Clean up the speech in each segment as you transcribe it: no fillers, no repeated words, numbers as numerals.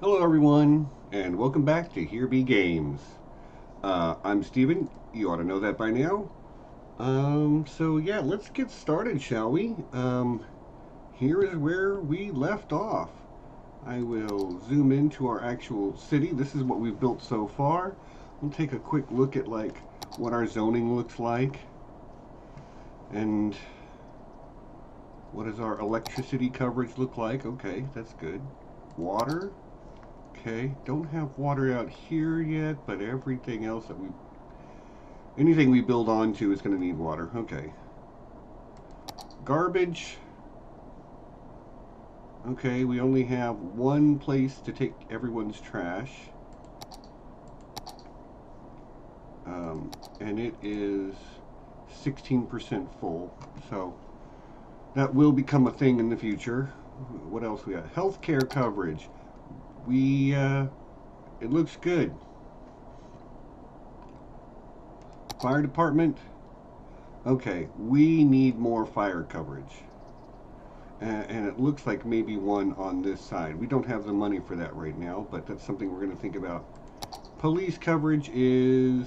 Hello, everyone, and welcome back to Here Be Games. I'm Steven. You ought to know that by now. So yeah, let's get started, shall we? Here is where we left off. I will zoom into our actual city. This is what we've built so far. We'll take a quick look at like what our zoning looks like, and what does our electricity coverage look like. Okay, that's good. Water. Okay, don't have water out here yet, but everything else anything we build onto is going to need water. Okay. Garbage. Okay, we only have one place to take everyone's trash. And it is 16% full, so that will become a thing in the future. What else we got? Healthcare coverage. It looks good. Fire department. Okay, we need more fire coverage. And it looks like maybe one on this side. We don't have the money for that right now, but that's something we're going to think about. Police coverage is...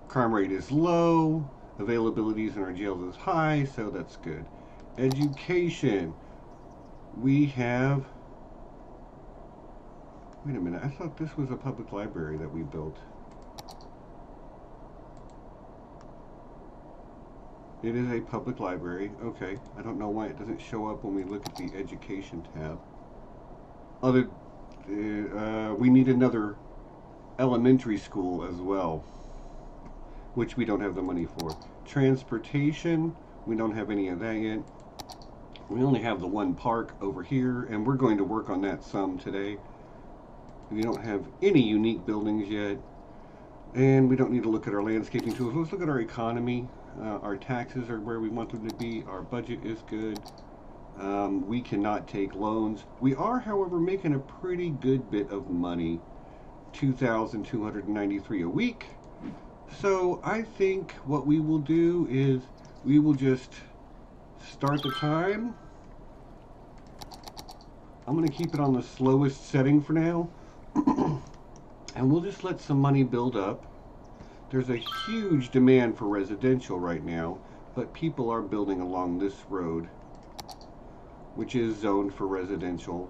Crime rate is low. Availabilities in our jails is high, so that's good. Education. We have... Wait a minute, I thought this was a public library that we built. It is a public library. Okay, I don't know why it doesn't show up when we look at the education tab. We need another elementary school as well, which we don't have the money for. Transportation, we don't have any of that yet. We only have the one park over here, and we're going to work on that some today. We don't have any unique buildings yet, and we don't need to look at our landscaping tools. Let's look at our economy. Our taxes are where we want them to be. Our budget is good. We cannot take loans. We are, however, making a pretty good bit of money. $2,293 a week. So I think what we will do is we will just start the time. I'm going to keep it on the slowest setting for now. And we'll just let some money build up. There's a huge demand for residential right now, but people are building along this road, which is zoned for residential.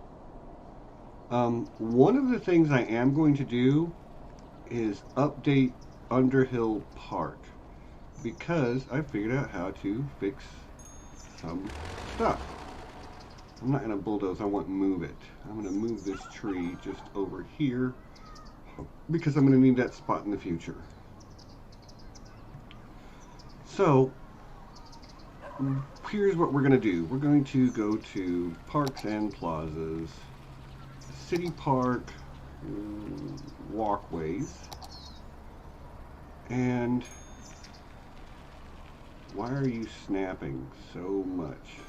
One of the things I am going to do is update Underhill Park, because I figured out how to fix some stuff. I'm not going to bulldoze, I want to move it. I'm going to move this tree just over here, because I'm going to need that spot in the future. So, here's what we're going to do. We're going to go to Parks and Plazas, City Park, walkways, and why are you snapping so much?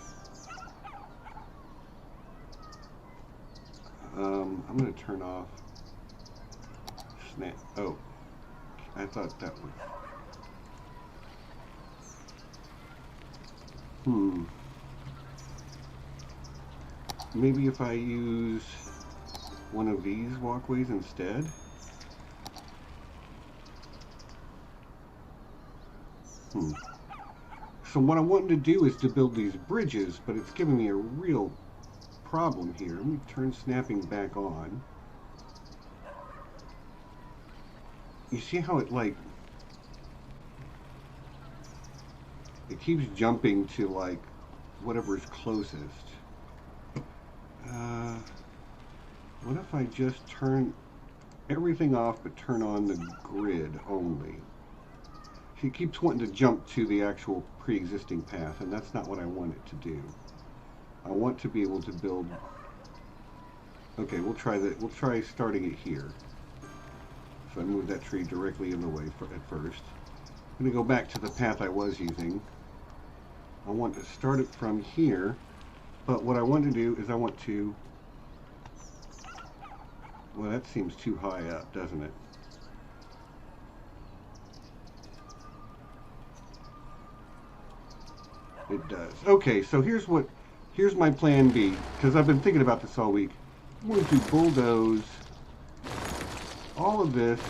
I'm going to turn off snap. Oh, I thought that was... Maybe if I use one of these walkways instead. So what I wanted to do is to build these bridges, but it's giving me a real problem here. Let me turn snapping back on. You see how it like... It keeps jumping to like whatever's closest. What if I just turn everything off but turn on the grid only? It keeps wanting to jump to the actual pre-existing path, and that's not what I want it to do. I want to be able to build... Okay, we'll try that. We'll try starting it here. So I moved that tree directly in the way at first. I'm going to go back to the path I was using. I want to start it from here, but what I want to do is I want to... Well, that seems too high up, doesn't it? It does. Okay, so here's my plan B, because I've been thinking about this all week. I'm going to bulldoze all of this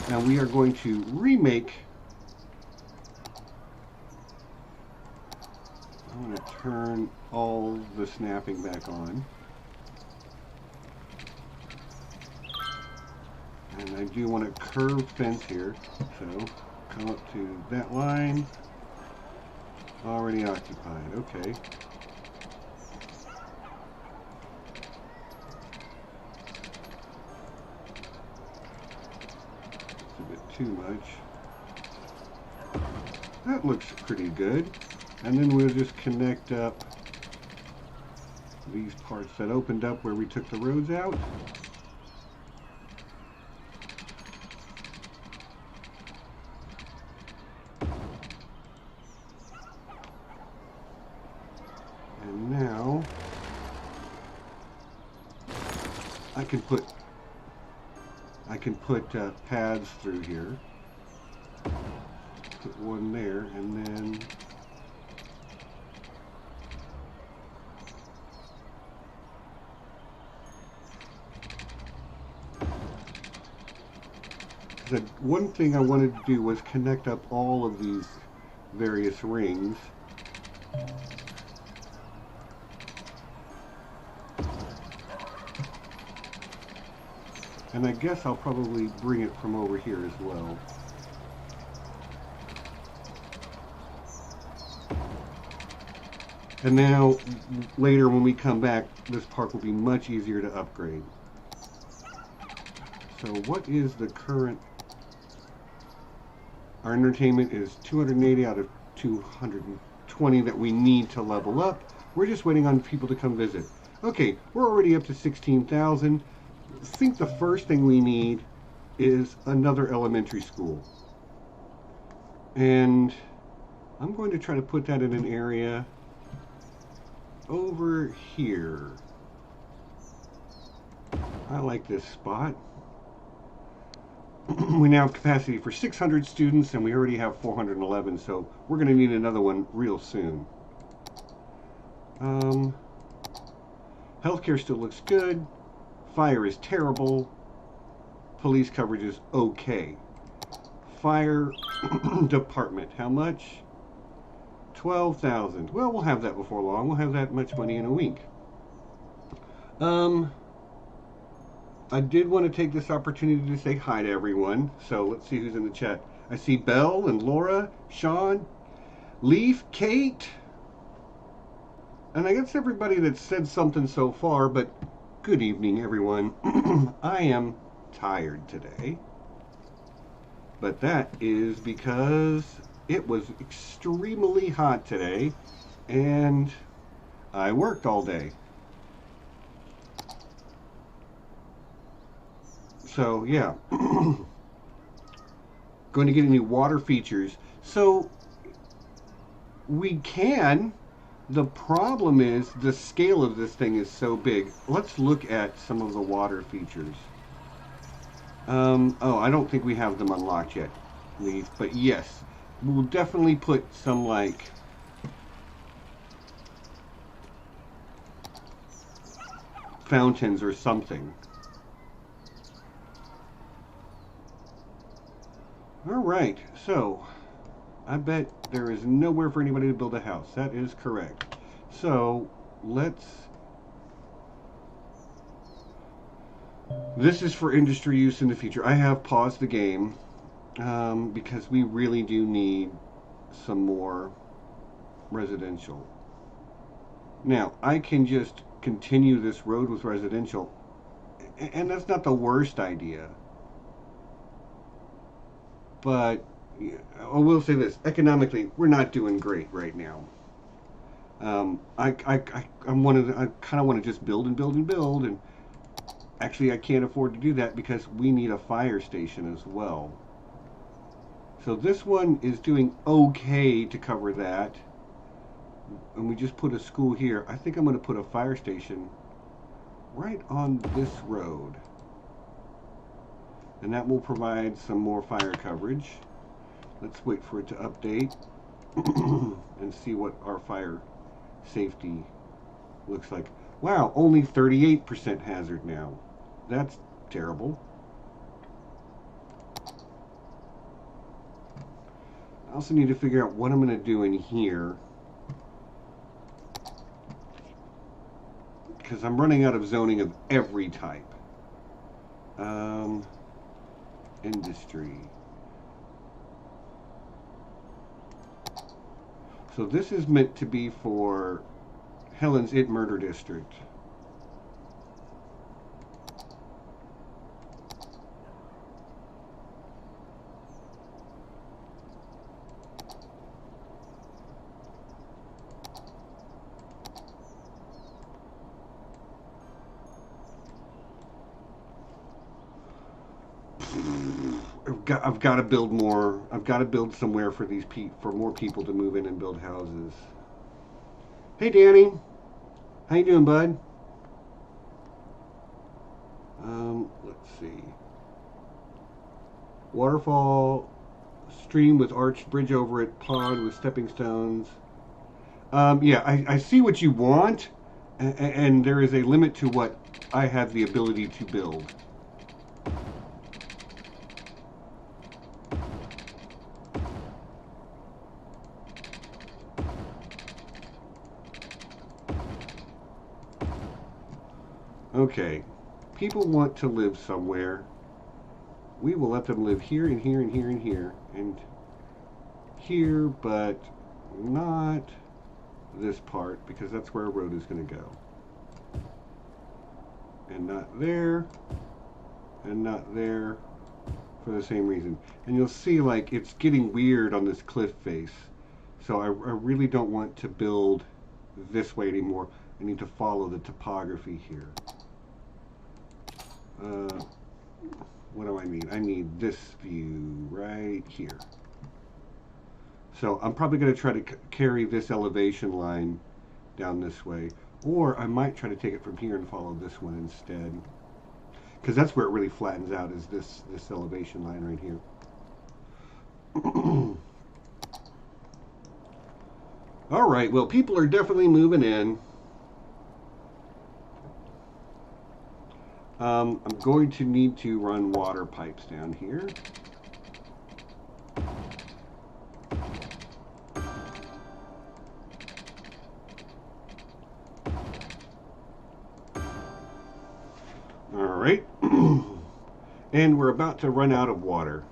and we are going to remake. I'm going to turn all the snapping back on. And I do want a curved fence here, so come up to that line. Already occupied, okay. It's a bit too much. That looks pretty good. And then we'll just connect up these parts that opened up where we took the roads out. And now I can put paths through here. Put one there, and then the one thing I wanted to do was connect up all of these various rings. And I guess I'll probably bring it from over here as well. And now, later when we come back, this park will be much easier to upgrade. So what is the current? Our entertainment is 280 out of 220 that we need to level up. We're just waiting on people to come visit. Okay, we're already up to 16,000. I think the first thing we need is another elementary school. And I'm going to try to put that in an area over here. I like this spot. We now have capacity for 600 students and we already have 411, so we're going to need another one real soon. Healthcare still looks good. Fire is terrible. Police coverage is okay. Fire department, how much? 12,000. Well, we'll have that before long. We'll have that much money in a week. I did want to take this opportunity to say hi to everyone. So let's see who's in the chat. I see Belle and Laura, Sean, Leaf, Kate. And I guess everybody that said something so far, but good evening, everyone. I am tired today. But that is because it was extremely hot today and I worked all day. So yeah, going to get any water features. So we can. The problem is the scale of this thing is so big. Let's look at some of the water features. Oh, I don't think we have them unlocked yet, Leaf. But yes, we'll definitely put some like fountains or something. Alright, so I bet there is nowhere for anybody to build a house. That is correct. So let's... This is for industry use in the future. I have paused the game because we really do need some more residential. Now, I can just continue this road with residential, and that's not the worst idea. But I will say this: economically, we're not doing great right now. I kind of want to just build and build and build, and actually, I can't afford to do that because we need a fire station as well. So this one is doing okay to cover that, and we just put a school here. I think I'm going to put a fire station right on this road. and that will provide some more fire coverage. Let's wait for it to update and see what our fire safety looks like. Wow, only 38% hazard now. That's terrible. I also need to figure out what I'm going to do in here, because I'm running out of zoning of every type. Industry. So this is meant to be for Helen's It Murder District. I've got to build more. I've got to build somewhere for for more people to move in and build houses. Hey, Danny, how you doing, bud? Let's see. Waterfall, stream with arched bridge over it, pond with stepping stones. Yeah, I see what you want, and there is a limit to what I have the ability to build. Okay, people want to live somewhere. We will let them live here and here and here and here and here, but not this part, because that's where a road is going to go. And not there, and not there, for the same reason. And you'll see, like, it's getting weird on this cliff face. So I really don't want to build this way anymore. I need to follow the topography here. What do I need? I need this view right here. So I'm probably going to try to carry this elevation line down this way. Or I might try to take it from here and follow this one instead. Because that's where it really flattens out, is this elevation line right here. All right, well, people are definitely moving in. I'm going to need to run water pipes down here. All right. And we're about to run out of water.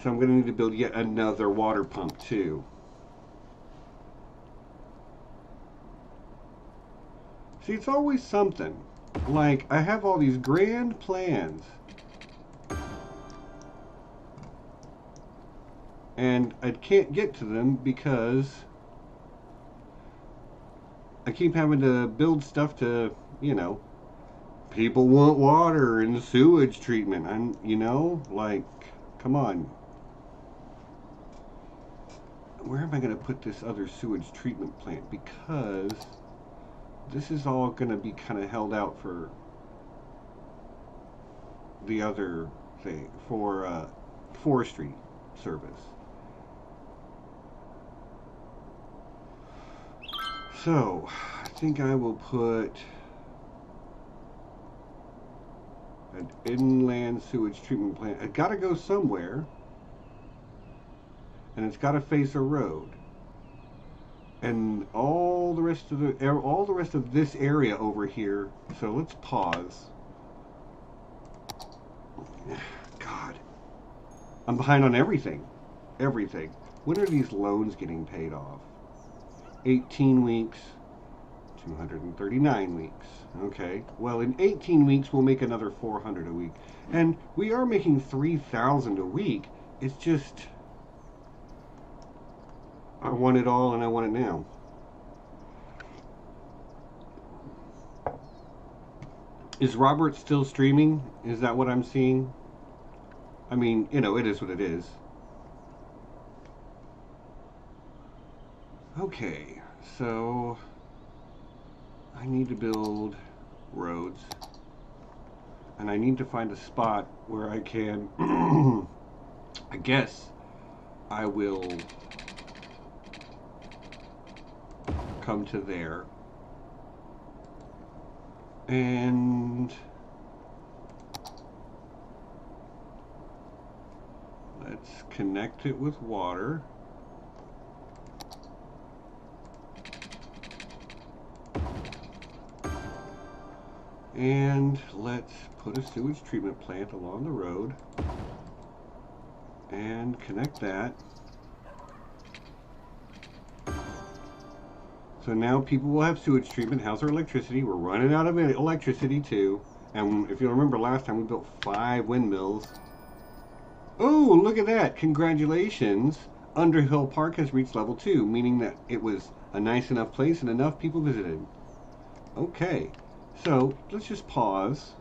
So I'm going to need to build yet another water pump too. See, it's always something. Like, I have all these grand plans. And I can't get to them because I keep having to build stuff to, you know, people want water and sewage treatment. I'm, you know, like, come on. Where am I going to put this other sewage treatment plant? Because this is all going to be kind of held out for the other thing, for forestry service. So, I think I will put an inland sewage treatment plant. It's got to go somewhere, and it's got to face a road. And all the rest of this area over here. So let's pause. God, I'm behind on everything. Everything. When are these loans getting paid off? 18 weeks, 239 weeks. Okay. Well, in 18 weeks we'll make another 400 a week, and we are making 3,000 a week. It's just, I want it all, and I want it now. Is Robert still streaming? Is that what I'm seeing? I mean, you know, it is what it is. Okay, so I need to build roads. And I need to find a spot where I can, I guess I will come to there. And let's connect it with water. And let's put a sewage treatment plant along the road and connect that. So now people will have sewage treatment. How's our electricity? We're running out of electricity too. And if you remember last time we built 5 windmills. Oh, look at that. Congratulations. Underhill Park has reached level 2, meaning that it was a nice enough place and enough people visited. Okay. So let's just pause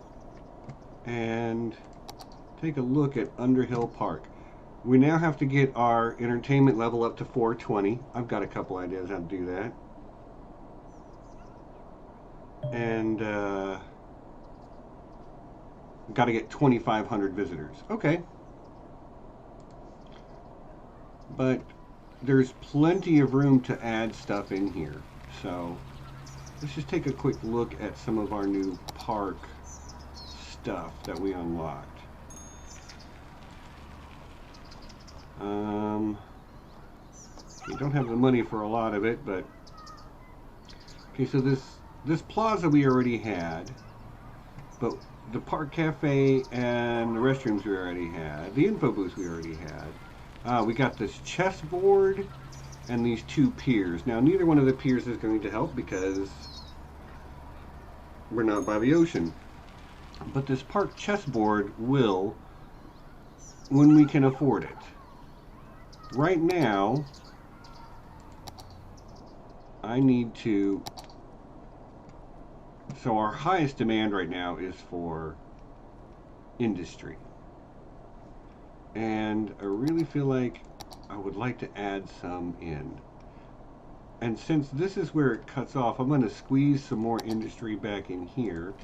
and take a look at Underhill Park. We now have to get our entertainment level up to 420. I've got a couple ideas how to do that. And got to get 2,500 visitors. Okay. But there's plenty of room to add stuff in here. So let's just take a quick look at some of our new park stuff that we unlocked. We don't have the money for a lot of it, but okay. So this plaza we already had, but the park cafe and the restrooms we already had. The info booth we already had. We got this chessboard and these 2 piers. Now neither one of the piers is going to help because we're not by the ocean. But this park chessboard will when we can afford it. Right now, I need to... So our highest demand right now is for industry. And I really feel like I would like to add some in. And since this is where it cuts off, I'm going to squeeze some more industry back in here.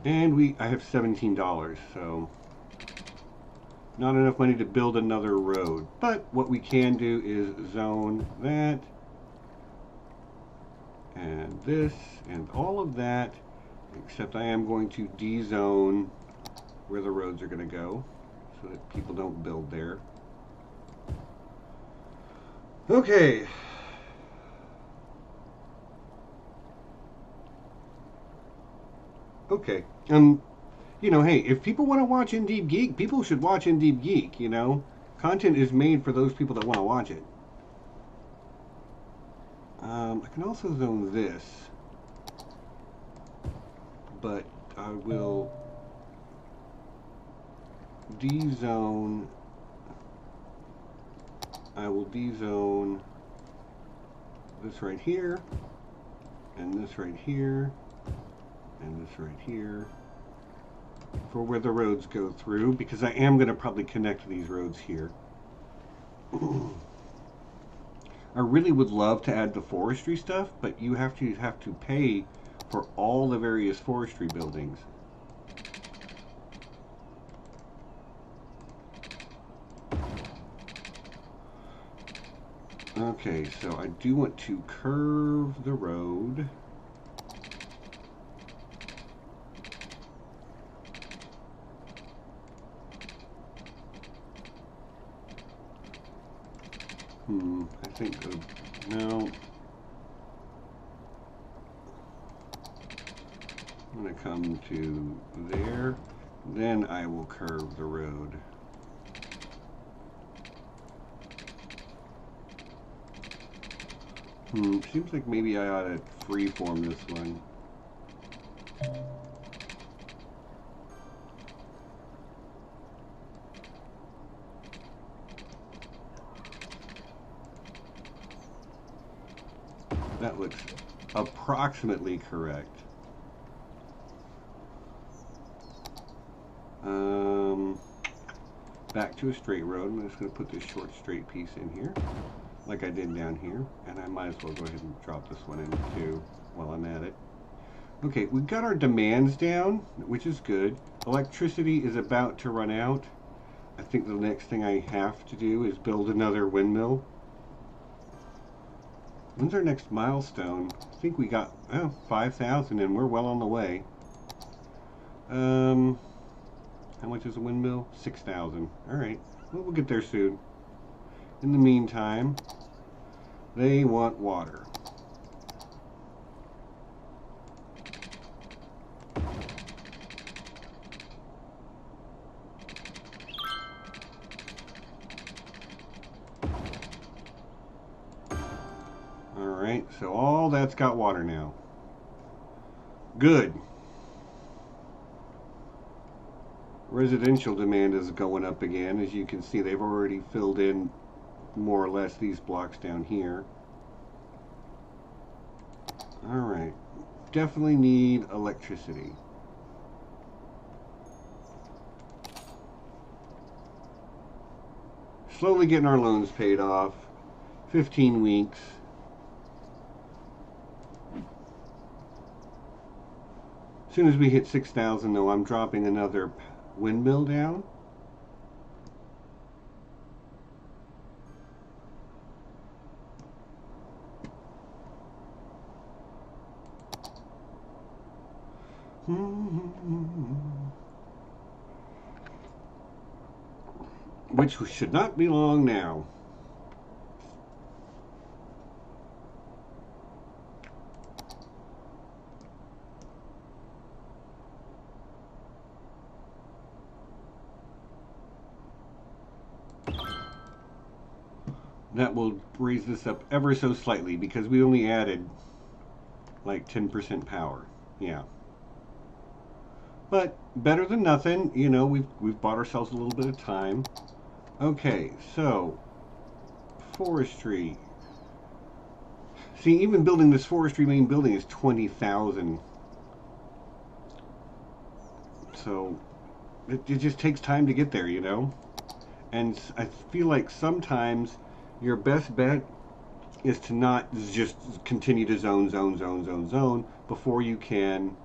And I have $17, so not enough money to build another road. But what we can do is zone that and this and all of that, except I am going to de-zone where the roads are going to go so that people don't build there. Okay. Okay. You know, hey, if people want to watch In Deep Geek, people should watch In Deep Geek, you know? Content is made for those people that want to watch it. I can also zone this, but I will de-zone. I will de-zone this right here, and this right here, and this right here, for where the roads go through, because I am going to probably connect these roads here. I really would love to add the forestry stuff, but you have to pay for all the various forestry buildings. Okay, so I do want to curve the road. I think, no. I'm going to come to there, then I will curve the road. Seems like maybe I ought to freeform this one. That looks approximately correct. Back to a straight road. I'm just going to put this short straight piece in here. like I did down here. And I might as well go ahead and drop this one in too while I'm at it. Okay, we've got our demands down, which is good. Electricity is about to run out. I think the next thing I have to do is build another windmill. When's our next milestone? I think we got 5,000 and we're well on the way. How much is a windmill? 6,000. Alright, well, we'll get there soon. In the meantime, they want water. Alright, so all that's got water now. Good. Residential demand is going up again. As you can see, they've already filled in more or less these blocks down here. Alright, definitely need electricity. Slowly getting our loans paid off. 15 weeks. As soon as we hit 6,000 though, I'm dropping another windmill down. Which should not be long now. That will raise this up ever so slightly because we only added like 10% power. Yeah. But better than nothing, you know, we've bought ourselves a little bit of time. Okay, so forestry. See, even building this forestry main building is 20,000. So it just takes time to get there, you know. And I feel like sometimes your best bet is to not just continue to zone before you can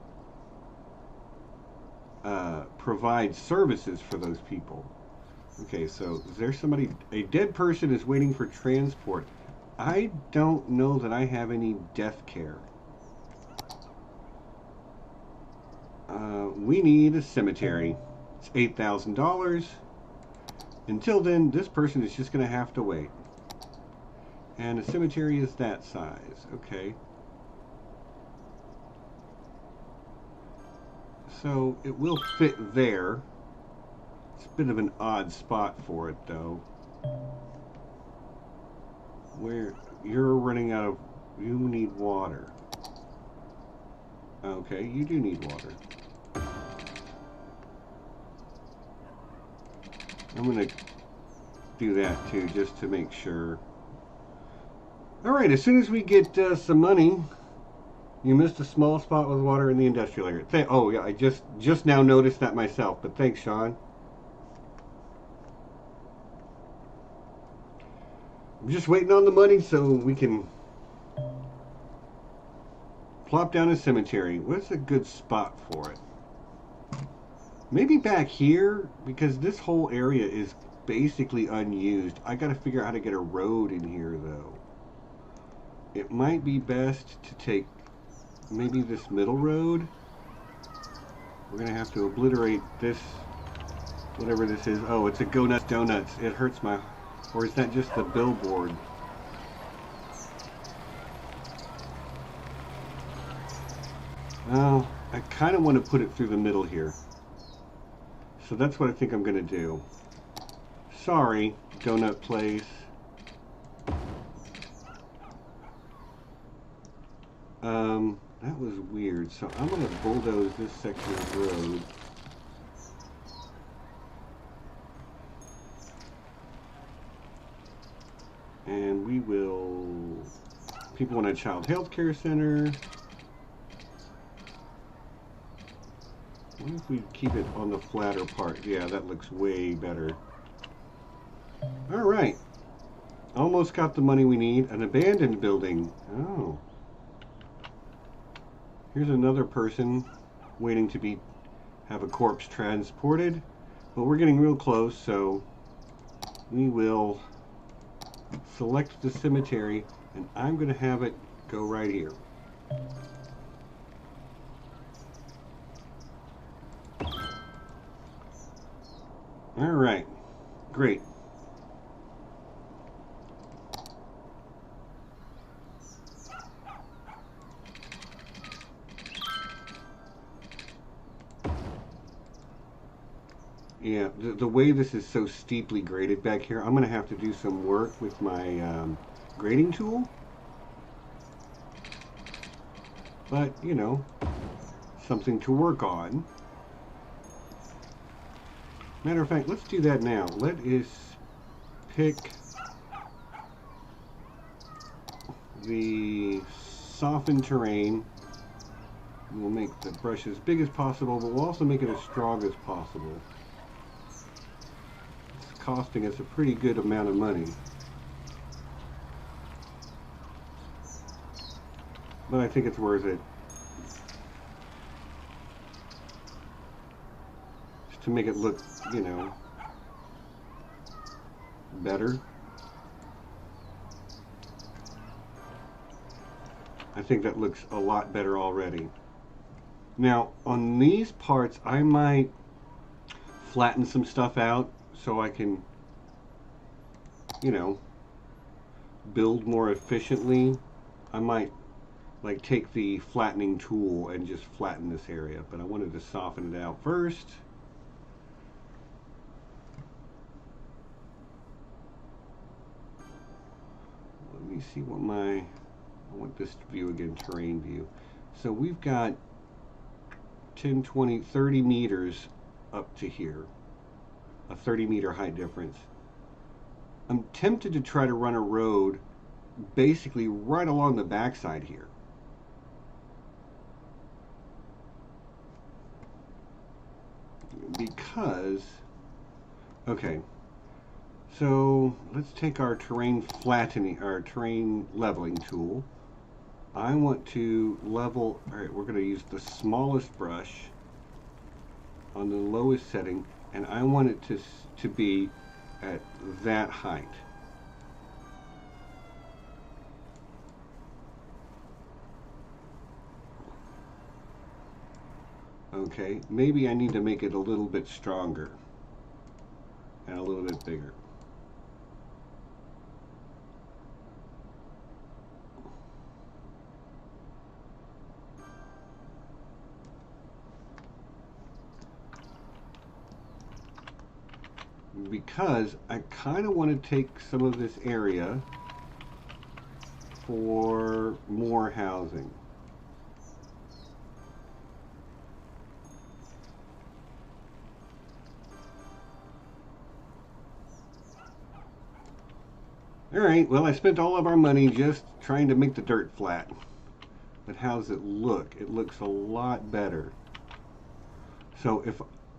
provide services for those people. Okay, so is there somebody? A dead person is waiting for transport. I don't know that I have any death care. We need a cemetery. It's $8,000. Until then, this person is just going to have to wait. And a cemetery is that size. Okay. So it will fit there. It's a bit of an odd spot for it, though. Where you're running out of... You need water. Okay, you do need water. I'm going to do that, too, just to make sure. Alright, as soon as we get some money... You missed a small spot with water in the industrial area. Oh, yeah, I just now noticed that myself, but thanks, Sean. I'm just waiting on the money so we can plop down a cemetery. What's a good spot for it? Maybe back here, because this whole area is basically unused. I gotta figure out how to get a road in here, though. It might be best to take maybe this middle road. We're gonna have to obliterate this, whatever this is. Oh, it's a Go Nuts Donuts. It hurts my... Or is that just the billboard? Oh, I kind of want to put it through the middle here. So that's what I think I'm gonna do. Sorry, donut place. That was weird. So I'm going to bulldoze this section of road. And we will... People want a child health care center. What if we keep it on the flatter part? Yeah, that looks way better. Alright. Almost got the money we need. An abandoned building. Oh. Here's another person waiting to have a corpse transported. But we're getting real close, so we will select the cemetery, and I'm going to have it go right here. All right, great. Yeah, the way this is so steeply graded back here, I'm going to have to do some work with my grading tool. But, you know, something to work on. Matter of fact, let's do that now. Let us pick the softened terrain. We'll make the brush as big as possible, but we'll also make it as strong as possible. It's costing us a pretty good amount of money. But I think it's worth it. Just to make it look, you know, better. I think that looks a lot better already. Now, on these parts, I might flatten some stuff out so I can, you know, build more efficiently. I might like take the flattening tool and just flatten this area, but I wanted to soften it out first. Let me see what I want this view again, terrain view. So we've got 10, 20, 30 meters up to here, a 30-meter height difference. I'm tempted to try to run a road basically right along the backside here. Because, okay, so let's take our terrain leveling tool. I want to level, all right, we're going to use the smallest brush on the lowest setting, and I want it to be at that height. Okay, maybe I need to make it a little bit stronger and a little bit bigger. Because I kind of want to take some of this area for more housing. Alright, well I spent all of our money just trying to make the dirt flat. But how does it look? It looks a lot better. So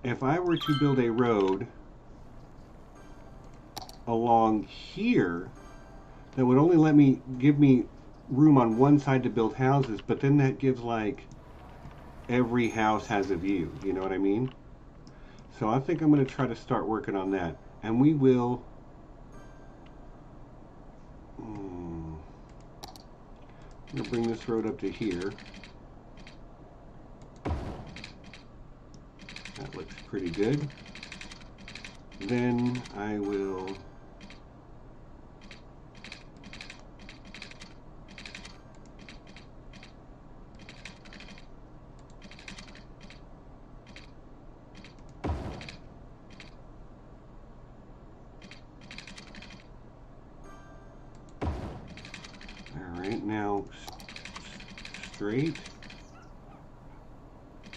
if I were to build a road along here, that would only give me room on one side to build houses, but then that gives like every house has a view, you know what I mean? So I think I'm going to try to start working on that, and we will I'm going to bring this road up to here. That looks pretty good. Then I will now straight,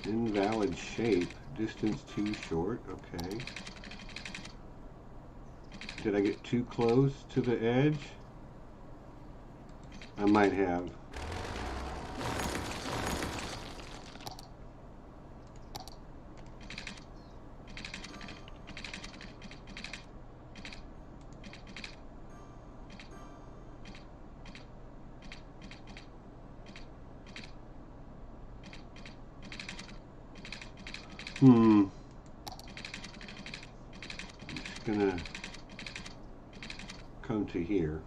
invalid shape, distance too short. Okay, did I get too close to the edge? I might have. I'm just gonna come to here.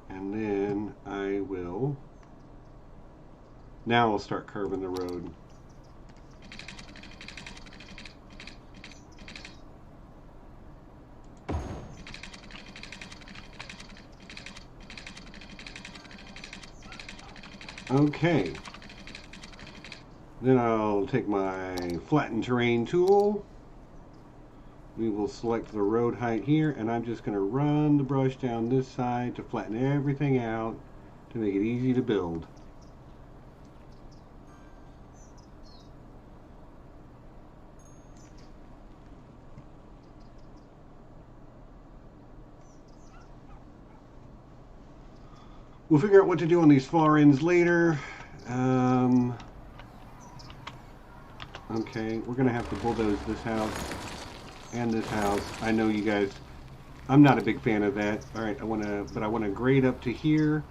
And then I will, now I'll start curving the road. Okay. Then I'll take my flatten terrain tool. We will select the road height here, and I'm just going to run the brush down this side to flatten everything out to make it easy to build. We'll figure out what to do on these far ends later. Okay, we're going to have to bulldoze this house and this house. I know you guys, I'm not a big fan of that. All right, I want to grade up to here.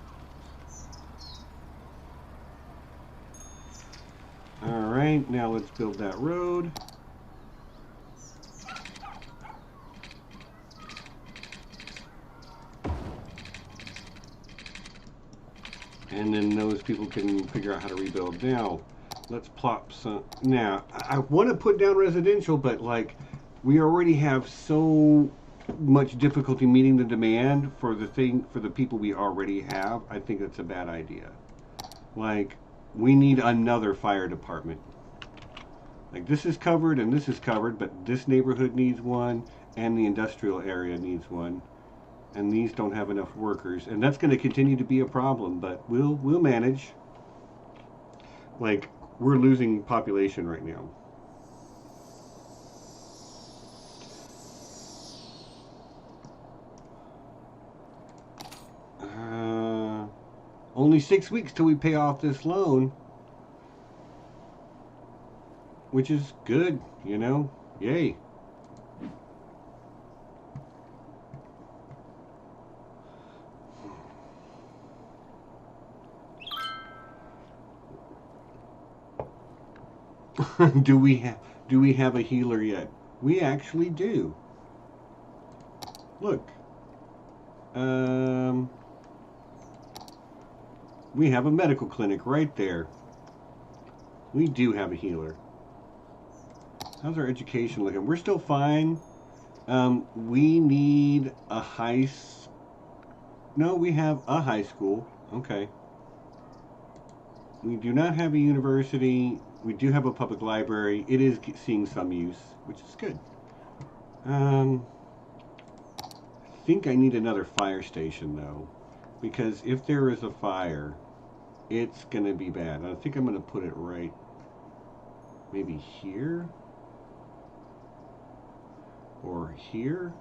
All right, now let's build that road. And then those people can figure out how to rebuild. Now, let's plop some. Now, I want to put down residential, but like, we already have so much difficulty meeting the demand for the people we already have. I think that's a bad idea. Like, we need another fire department. Like, this is covered and this is covered, but this neighborhood needs one, and the industrial area needs one. And these don't have enough workers, and that's going to continue to be a problem, but we'll manage. Like, we're losing population right now. Only 6 weeks till we pay off this loan, which is good, you know. Yay. do we have a healer yet? We actually do. Look. We have a medical clinic right there. We do have a healer. How's our education looking? We're still fine. We need a no, we have a high school. Okay. We do not have a university. We do have a public library. It is seeing some use, which is good. I think I need another fire station, though, because if there is a fire, it's going to be bad. I think I'm going to put it right maybe here or here.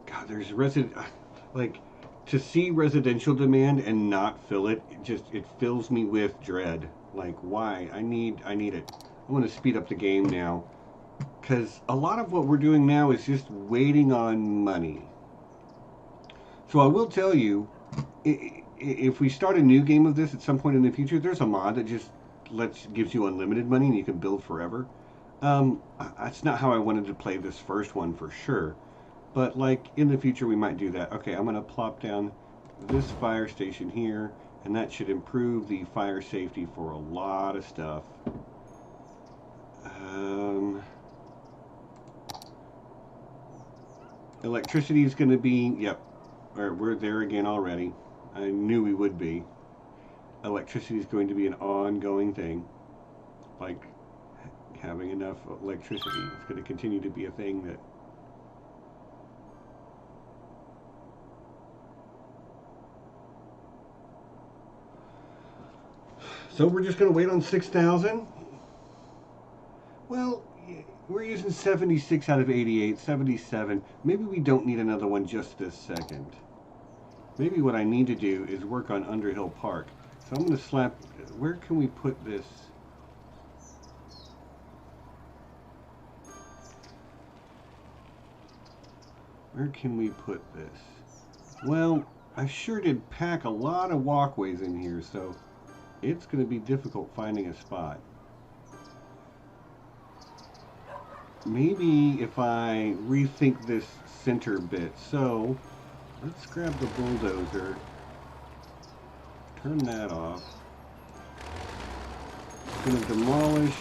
God, there's like, to see residential demand and not fill it, it fills me with dread. Like, why? I need it. I want to speed up the game now, because a lot of what we're doing now is just waiting on money. So I will tell you, if we start a new game of this at some point in the future, there's a mod that just gives you unlimited money and you can build forever. That's not how I wanted to play this first one for sure. But like in the future we might do that. Okay, I'm going to plop down this fire station here, and that should improve the fire safety for a lot of stuff. Electricity is going to be, yep, we're there again already. I knew we would be. Electricity is going to be an ongoing thing. Like, having enough electricity is going to continue to be a thing that so we're just going to wait on 6,000? Well, we're using 76 out of 88, 77. Maybe we don't need another one just this second. Maybe what I need to do is work on Underhill Park. So I'm going to slap, where can we put this? Where can we put this? Well, I sure did pack a lot of walkways in here, so it's going to be difficult finding a spot. Maybe if I rethink this center bit. So let's grab the bulldozer, turn that off. It's going to demolish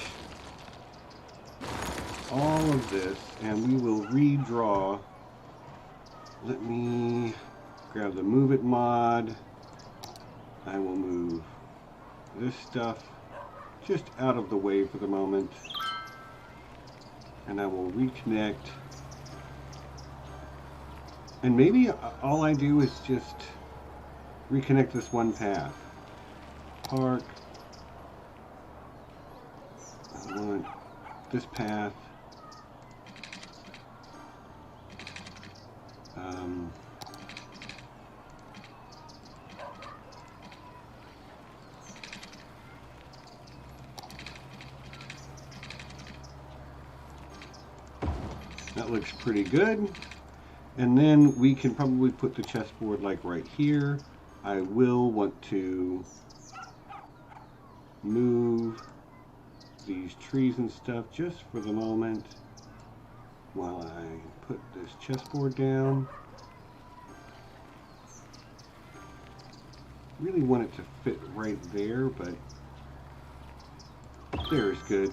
all of this, and we will redraw. Let me grab the Move It mod. I will move this stuff just out of the way for the moment. And I will reconnect. And maybe all I do is just reconnect this one path. Park. I want this path. That looks pretty good. And then we can probably put the chessboard like right here. I will want to move these trees and stuff just for the moment while I put this chessboard down. Really want it to fit right there, but there is good.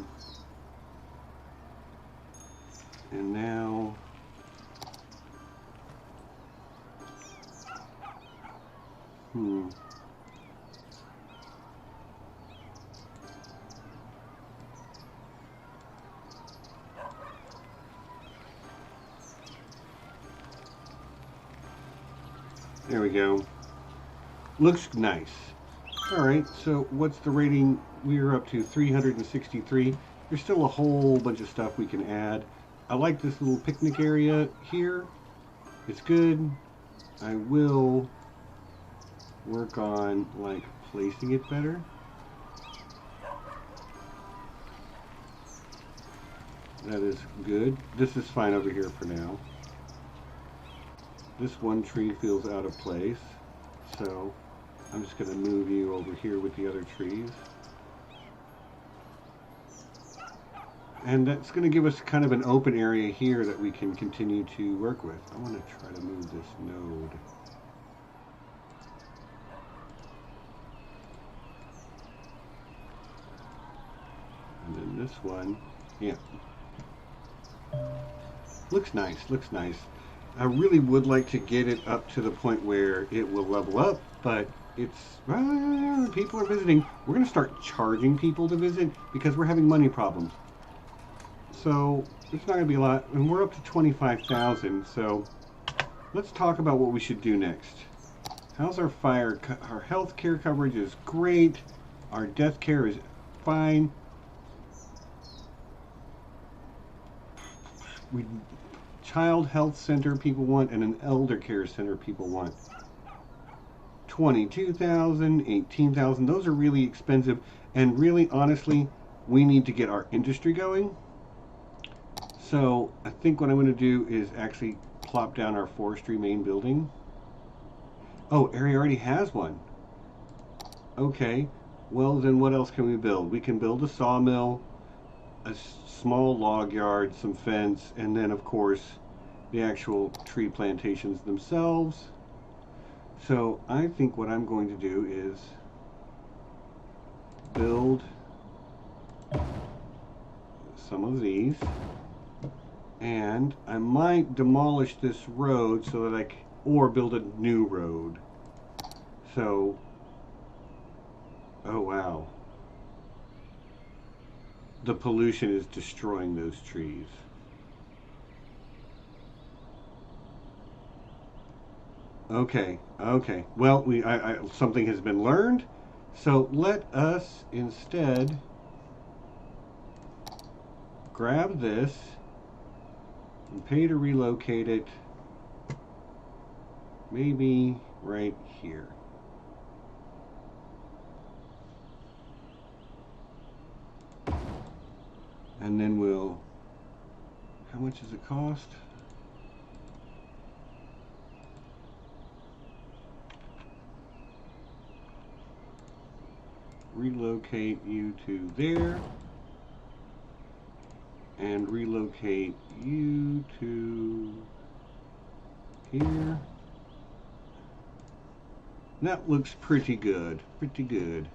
And now there we go. Looks nice. Alright, so what's the rating? We're up to 363. There's still a whole bunch of stuff we can add. I like this little picnic area here. It's good. I will work on like placing it better. That is good. This is fine over here for now. This one tree feels out of place, so I'm just going to move you over here with the other trees. And that's going to give us kind of an open area here that we can continue to work with. I want to try to move this node. And then this one, yeah. Looks nice, looks nice. I really would like to get it up to the point where it will level up, but it's, people are visiting. We're going to start charging people to visit because we're having money problems. So it's not going to be a lot, and we're up to 25,000, so let's talk about what we should do next. How's our fire? Our health care coverage is great. Our death care is fine. Child health center people want, and an elder care center people want. 22,000, 18,000. Those are really expensive, and really, honestly, we need to get our industry going. So I think what I'm going to do is actually plop down our forestry main building. Oh, area already has one. Okay, well then what else can we build? We can build a sawmill, a small log yard, some fence, and then of course the actual tree plantations themselves. So I think what I'm going to do is build some of these, and I might demolish this road so that or build a new road. So, oh wow. The pollution is destroying those trees. Okay, okay. Well, something has been learned. So let us instead grab this and pay to relocate it maybe right here. And then we'll, how much does it cost? relocate you to there. And relocate you to here. That looks pretty good, pretty good.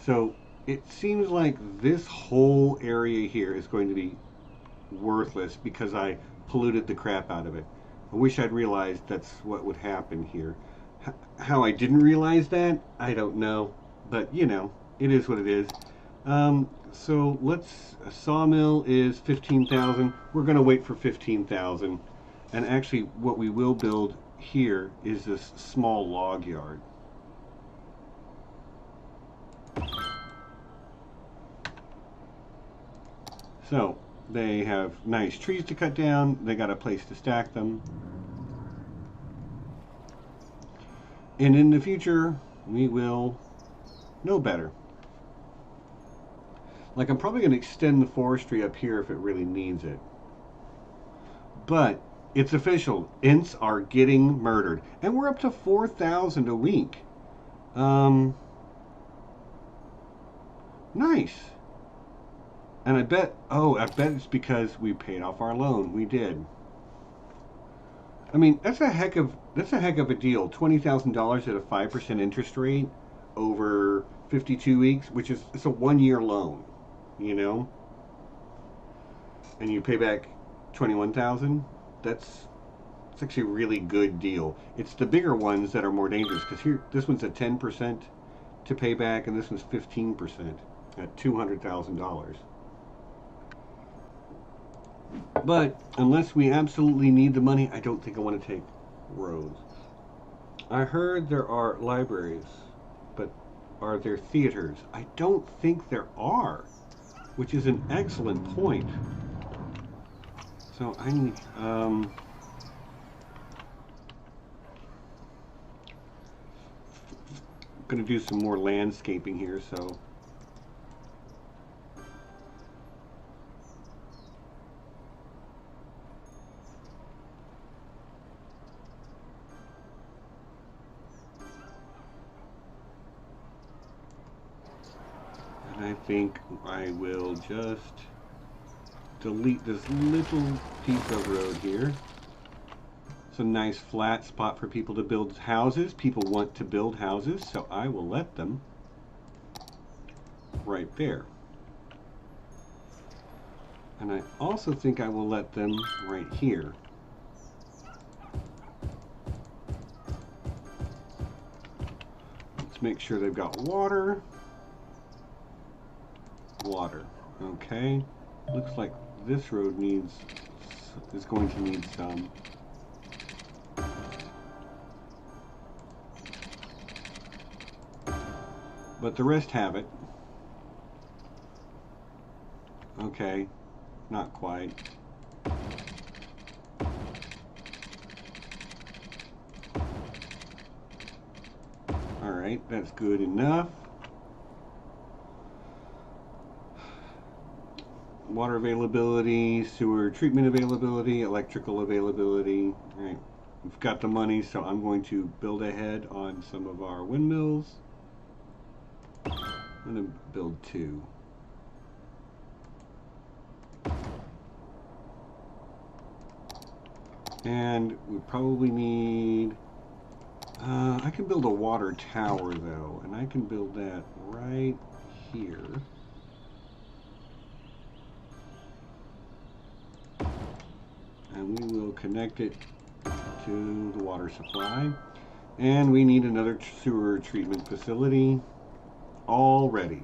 So it seems like this whole area here is going to be worthless because I polluted the crap out of it. I wish I'd realized that's what would happen here. How I didn't realize that, I don't know. But, you know, it is what it is. So let's, a sawmill is 15,000. We're going to wait for 15,000. And actually what we will build here is this small log yard. So they have nice trees to cut down. They got a place to stack them. And in the future, we will know better. Like, I'm probably going to extend the forestry up here if it really needs it. But it's official. Ints are getting murdered. And we're up to 4,000 a week. Nice. And I bet it's because we paid off our loan. We did. I mean, that's a heck of a deal. $20,000 at a 5% interest rate over 52 weeks, which is, it's a 1-year loan, you know? And you pay back 21,000. That's actually a really good deal. It's the bigger ones that are more dangerous, because here, this one's at 10% to pay back, and this one's 15% at $200,000. But unless we absolutely need the money, I don't think I want to take roads. I heard there are libraries, but are there theaters? I don't think there are, which is an excellent point. So I'm going to do some more landscaping here, so I think I will just delete this little piece of road here. It's a nice flat spot for people to build houses. People want to build houses, so I will let them right there. And I also think I will let them right here. Let's make sure they've got water. Water. Okay. Looks like this road is going to need some. But the rest have it. Okay. Not quite. Alright, that's good enough. Water availability, sewer treatment availability, electrical availability. All right, we've got the money, so I'm going to build ahead on some of our windmills. I'm going to build 2. And we probably need... I can build a water tower, though, and I can build that right here. And we will connect it to the water supply. And we need another sewer treatment facility already.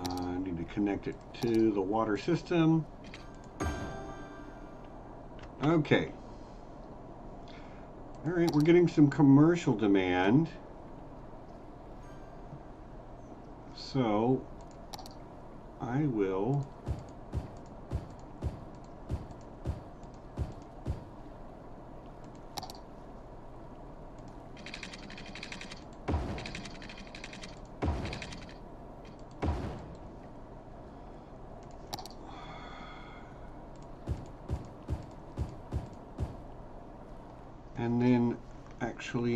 I need to connect it to the water system. Okay. All right, we're getting some commercial demand. So I will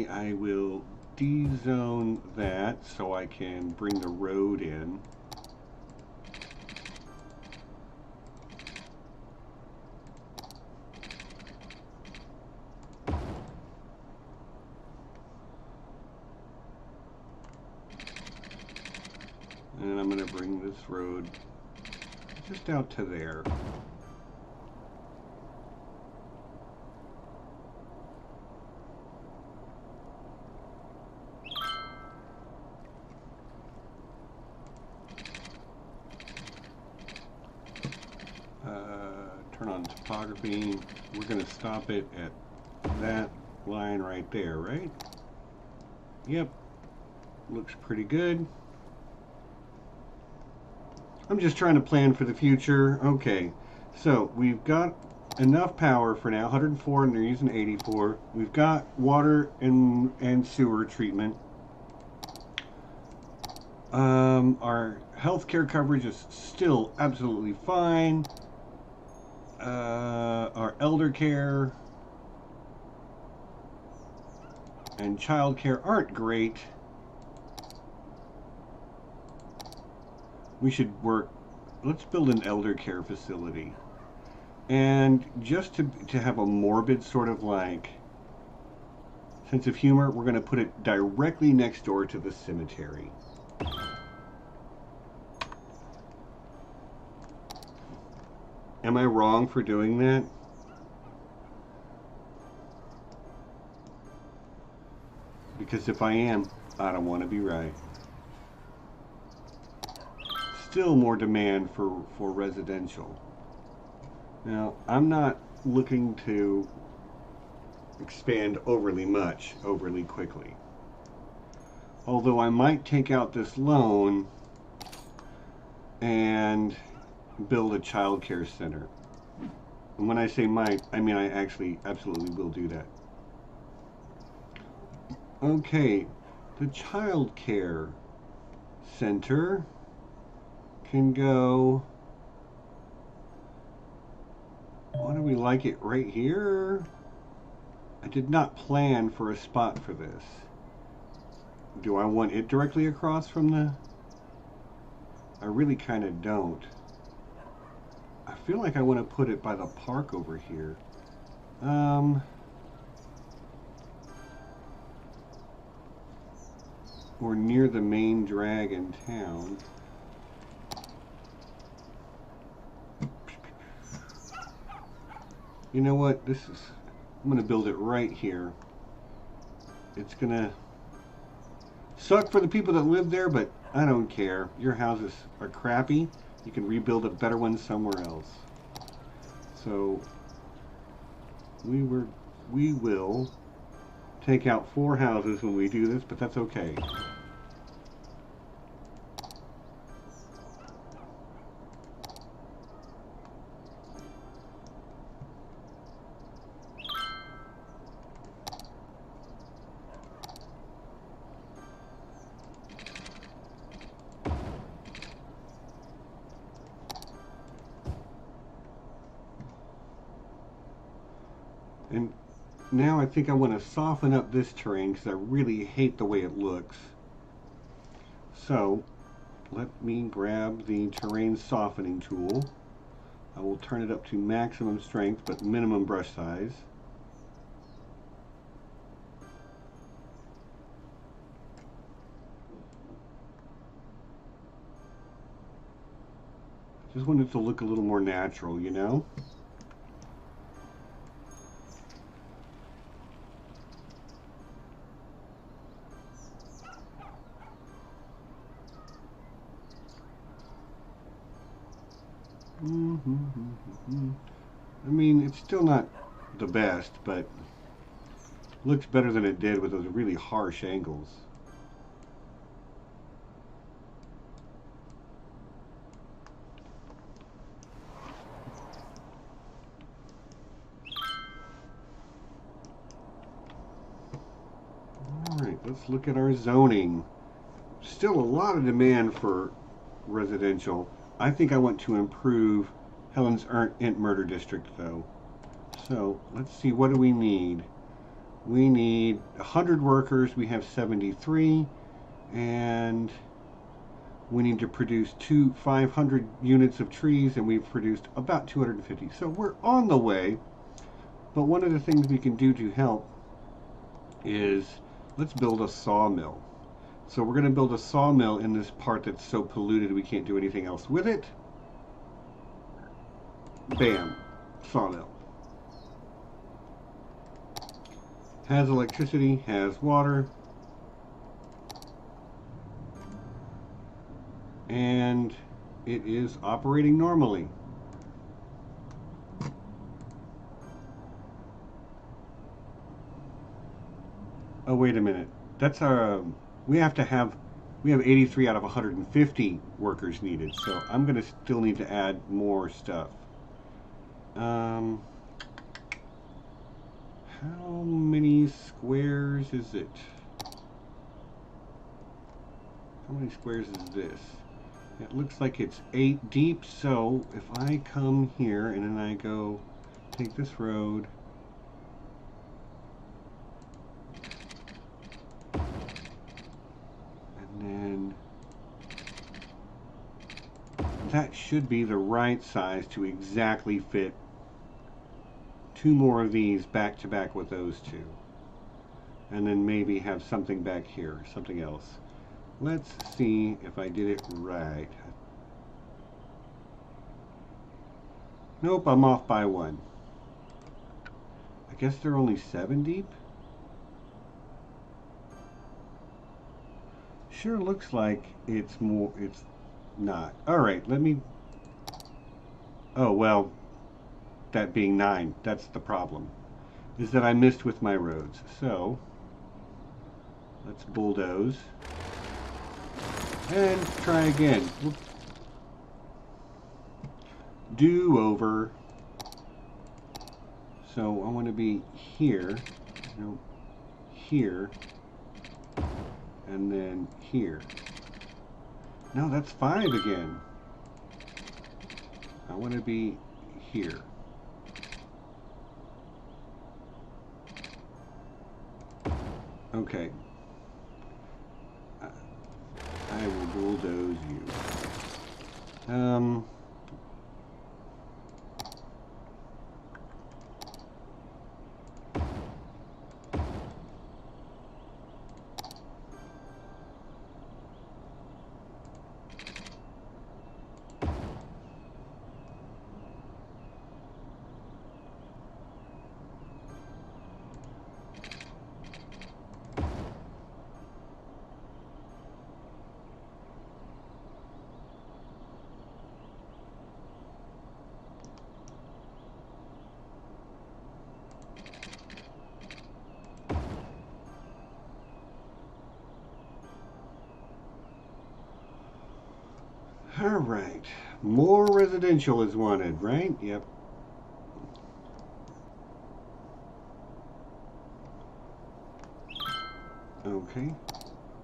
I will de-zone that so I can bring the road in. And I'm going to bring this road just out to there. Turn on topography. We're going to stop it at that line right there, right? Yep. Looks pretty good. I'm just trying to plan for the future. Okay, so we've got enough power for now, 104 and they're using 84. We've got water and sewer treatment. Our healthcare coverage is still absolutely fine. Our elder care and child care aren't great. We should work, let's build an elder care facility. And just to have a morbid sort of like sense of humor, we're going to put it directly next door to the cemetery. Am I wrong for doing that? Because if I am, I don't want to be right. Still more demand for residential. Now, I'm not looking to expand overly much, overly quickly. Although I might take out this loan and build a child care center. And when I say might, I mean I actually absolutely will do that. Okay, the child care center can go, why do we like it right here? I did not plan for a spot for this. Do I want it directly across from the, I really kind of don't. I feel like I want to put it by the park over here. Or near the main drag in town. You know what? I'm going to build it right here. It's going to suck for the people that live there, but I don't care. Your houses are crappy. You can rebuild a better one somewhere else. So we will take out 4 houses when we do this, but that's okay. And now I think I want to soften up this terrain because I really hate the way it looks. So let me grab the terrain softening tool. I will turn it up to maximum strength but minimum brush size. Just want it to look a little more natural, you know? I mean, it's still not the best, but looks better than it did with those really harsh angles. Alright, let's look at our zoning. Still a lot of demand for residential. I think I want to improve Helen's Int Murder District though. So let's see, what do we need? We need 100 workers. We have 73. And we need to produce 500 units of trees, and we've produced about 250. So we're on the way. But one of the things we can do to help is let's build a sawmill. So we're going to build a sawmill in this part that's so polluted we can't do anything else with it. Bam. Sawmill. Has electricity, has water. And it is operating normally. Oh, wait a minute. That's our... We have 83 out of 150 workers needed, so I'm going to still need to add more stuff. How many squares is it? How many squares is this? It looks like it's 8 deep, so if I come here and then I go take this road, and then that should be the right size to exactly fit 2 more of these back to back with those 2. And then maybe have something back here, something else. Let's see if I did it right. Nope, I'm off by 1. I guess they're only 7 deep? Sure looks like it's more, it's not. Alright, let me... Oh, well, that being 9, that's the problem. Is that I missed with my roads. So, let's bulldoze. And try again. Whoop. Do over. So I want to be here, no, here, and then here. No, that's 5 again. I want to be here. Okay. I will bulldoze you. Alright. More residential is wanted, right? Yep. Okay.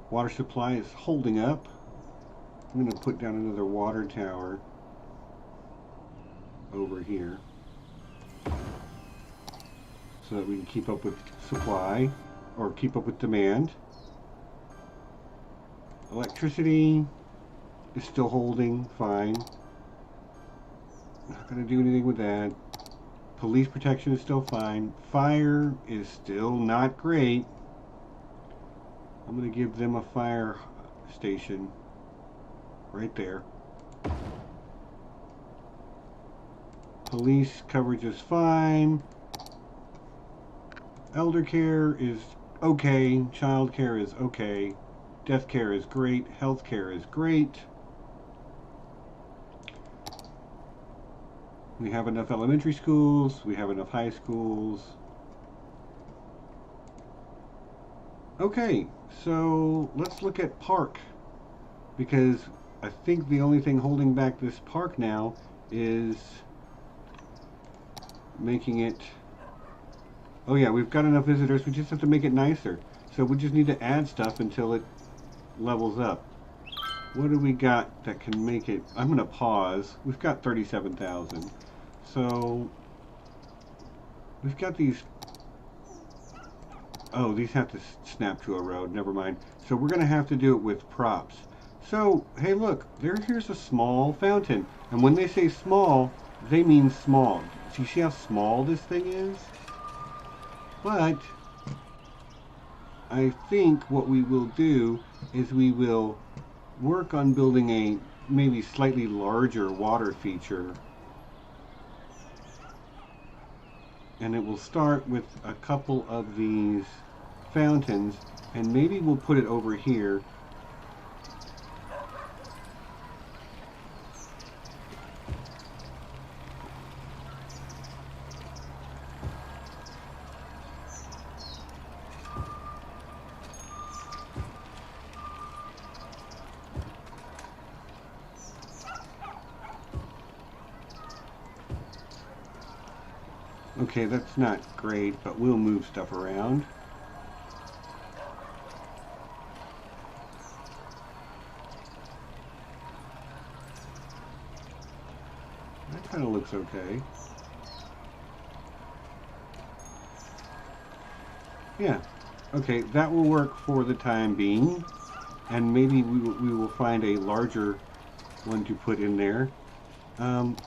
Water supply is holding up. I'm going to put down another water tower over here so that we can keep up with supply or keep up with demand. Electricity is still holding fine. Not going to do anything with that. Police protection is still fine. Fire is still not great. I'm going to give them a fire station right there. Police coverage is fine. Elder care is okay. Child care is okay. Death care is great. Health care is great. We have enough elementary schools. We have enough high schools. Okay, so let's look at park, because I think the only thing holding back this park now is making it... Oh yeah, we've got enough visitors. We just have to make it nicer. So we just need to add stuff until it levels up. What do we got that can make it... I'm going to pause. We've got 37,000. So we've got these Oh, these have to snap to a road. Never mind. So we're going to have to do it with props. So, hey, look, here's a small fountain. And when they say small, they mean small. Do you see how small this thing is? But I think what we will do is we will work on building a maybe slightly larger water feature. And it will start with a couple of these fountains, and maybe we'll put it over here. Okay, that's not great, but we'll move stuff around. That kind of looks okay. Yeah, okay, that will work for the time being, and maybe we will find a larger one to put in there.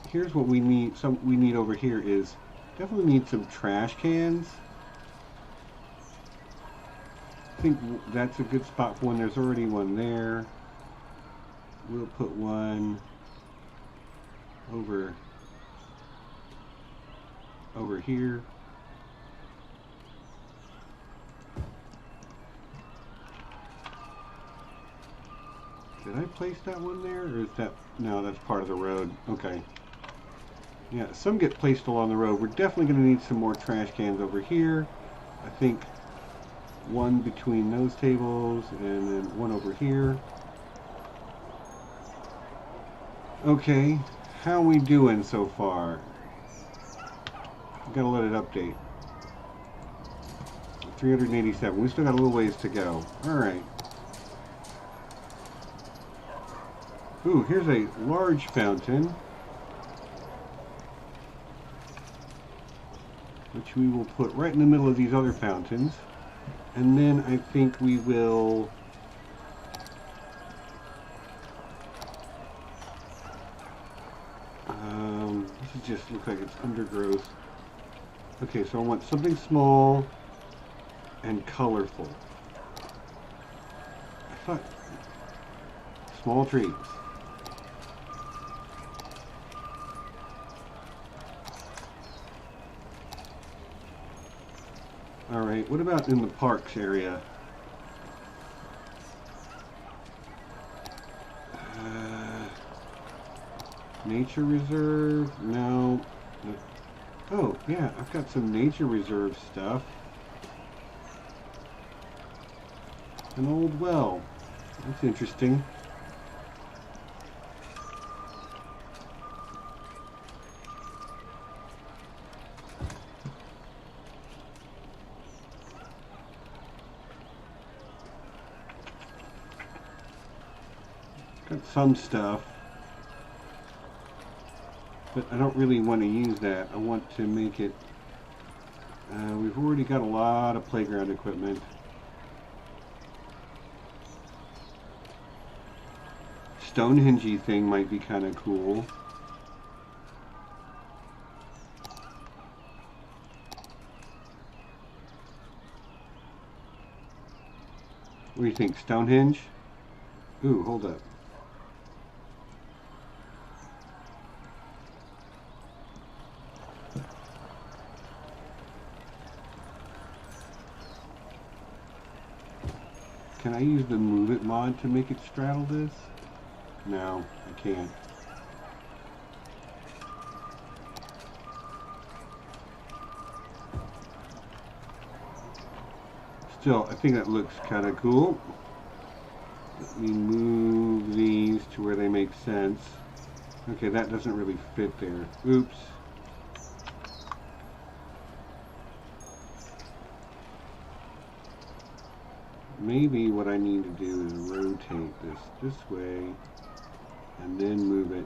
Here's what we need. We need over here is definitely need some trash cans. I think that's a good spot for one. There's already one there. We'll put one over here. Did I place that one there, or is that, no, that's part of the road. Okay. Yeah, some get placed along the road. We're definitely going to need some more trash cans over here. I think one between those tables and then one over here. Okay, how are we doing so far? I've got to let it update. 387. We still got a little ways to go. Alright. Ooh, here's a large fountain, which we will put right in the middle of these other fountains. And then I think we will this just looks like it's undergrowth. Okay, so I want something small and colorful. I thought small trees. Alright, what about in the parks area? Nature reserve? No. Oh, yeah, I've got some nature reserve stuff. An old well. That's interesting. Got some stuff, but I don't really want to use that. I want to make it, we've already got a lot of playground equipment. Stonehenge thing might be kind of cool. What do you think, Stonehenge? Ooh, hold up. Can I use the Move It mod to make it straddle this? No, I can't. Still, I think that looks kind of cool. Let me move these to where they make sense. Okay, that doesn't really fit there. Oops. Maybe what I need to do is rotate this way and then move it.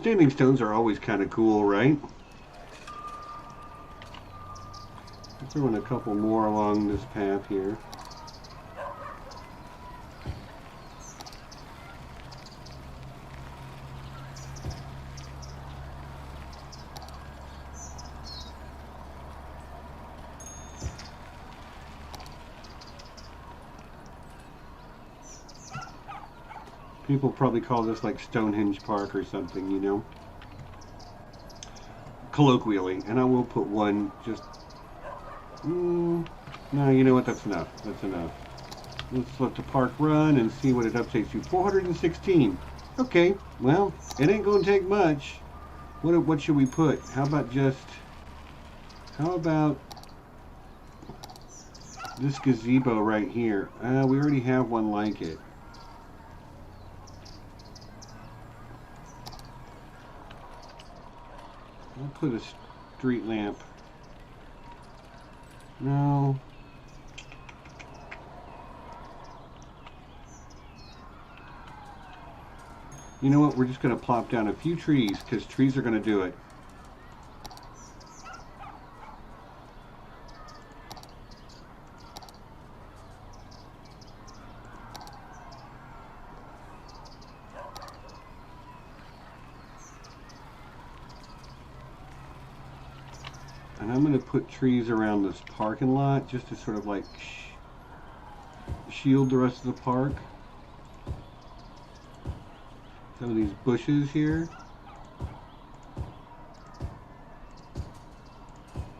Standing stones are always kind of cool, right? I'll throw in a couple more along this path here. People probably call this like Stonehenge Park or something, you know, colloquially. And I will put one just... no, you know what? That's enough. That's enough. Let's let the park run and see what it updates to. 416. Okay, well, it ain't going to take much. What should we put? How about this gazebo right here? We already have one like it. I'll put a street lamp. No. You know what? We're just going to plop down a few trees because trees are going to do it. And I'm going to put trees around this parking lot just to sort of like shield the rest of the park. Some of these bushes here,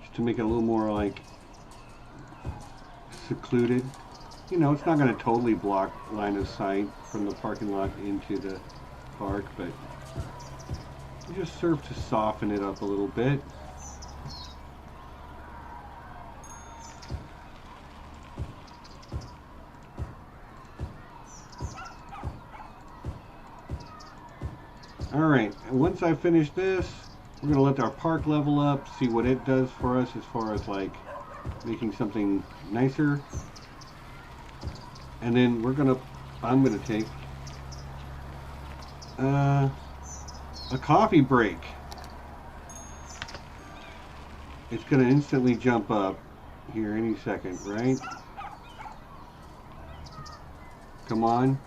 just to make it a little more like secluded. You know, it's not going to totally block line of sight from the parking lot into the park, but it just serve to soften it up a little bit. Alright, and once I finish this, we're going to let our park level up, see what it does for us as far as like making something nicer. And then I'm going to take a coffee break. It's going to instantly jump up here any second, right? Come on.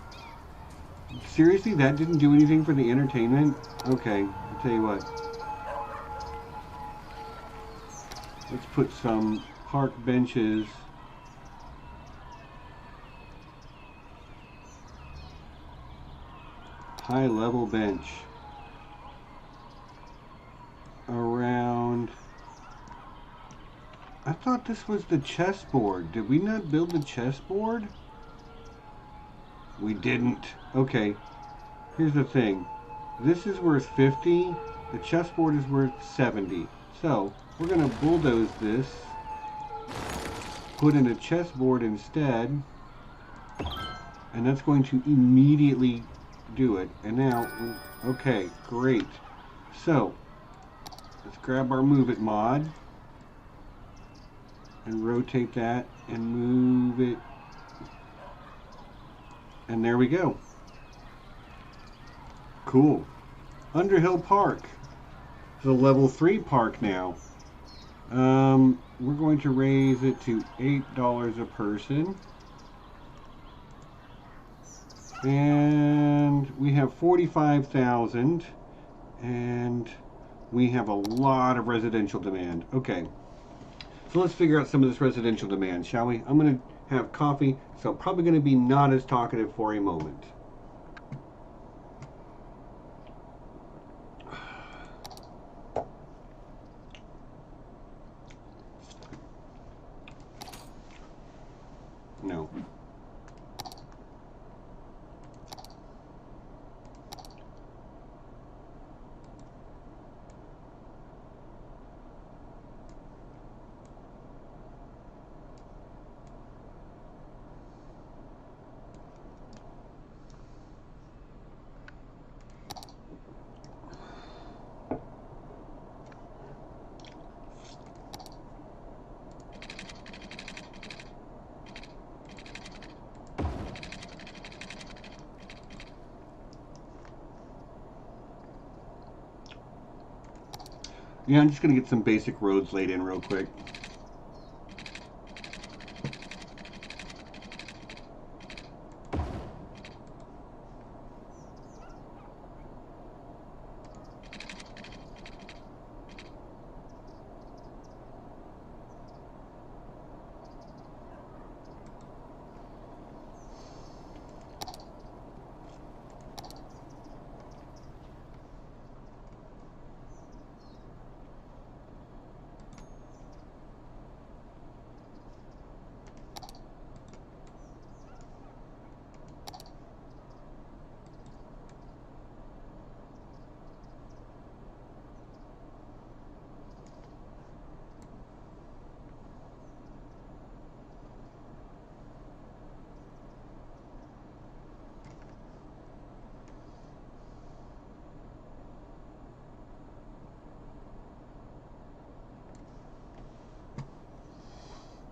Seriously, that didn't do anything for the entertainment? Okay, I'll tell you what. Let's put some park benches. High level bench. Around... I thought this was the chessboard. Did we not build the chessboard? We didn't. Okay, here's the thing. This is worth 50. The chessboard is worth 70. So, we're going to bulldoze this. Put in a chessboard instead. And that's going to immediately do it. And now, okay, great. So, let's grab our Move It mod. And rotate that and move it. And there we go. Cool. Underhill Park. It's a level 3 park now. We're going to raise it to $8 a person. And we have 45,000. And we have a lot of residential demand. Okay. So let's figure out some of this residential demand, shall we? I'm going to have coffee, so I'm probably going to be not as talkative for a moment. No. Yeah, I'm just going to get some basic roads laid in real quick.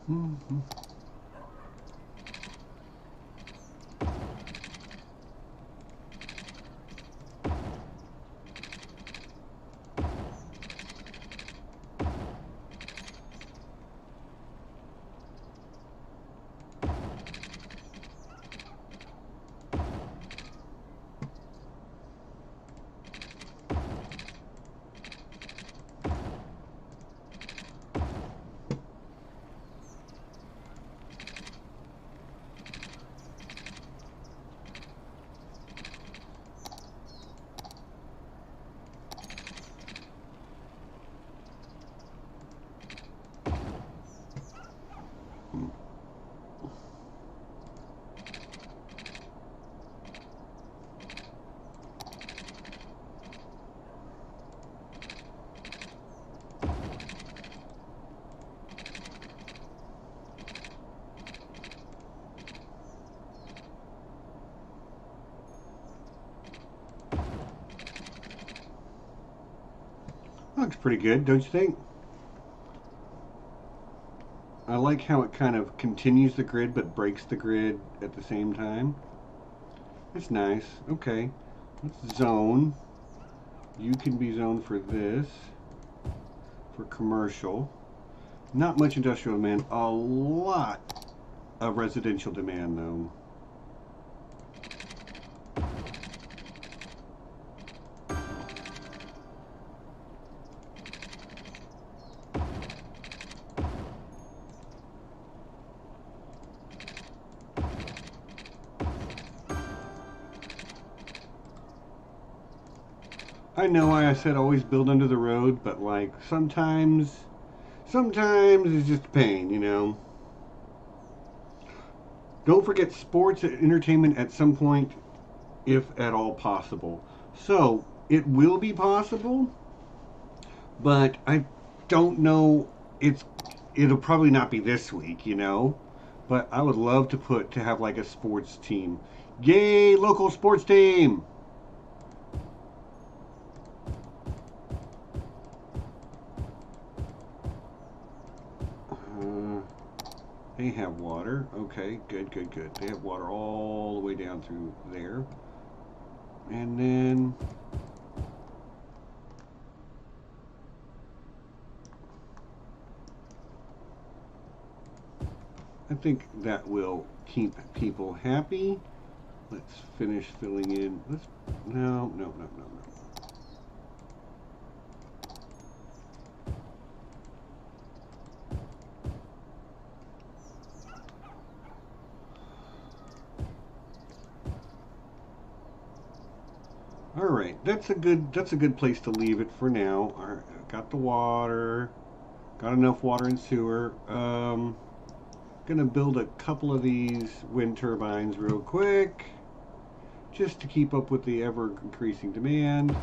Mm-hmm. Looks pretty good, don't you think? I like how it kind of continues the grid but breaks the grid at the same time. It's nice. Okay. Let's zone. You can be zoned for this. For commercial. Not much industrial demand. A lot of residential demand, though. I know why I said always build under the road, but like sometimes it's just a pain, you know. Don't forget sports and entertainment at some point, if at all possible. So it will be possible, but I don't know. It'll probably not be this week, you know. But I would love to have like a sports team. Yay, local sports team! Uh, they have water. Okay, good, good, good. They have water all the way down through there. And then I think that will keep people happy. Let's finish filling in. No. All right, that's a good place to leave it for now. All right, got the water, got enough water and sewer. Gonna build a couple of these wind turbines real quick, just to keep up with the ever increasing demand.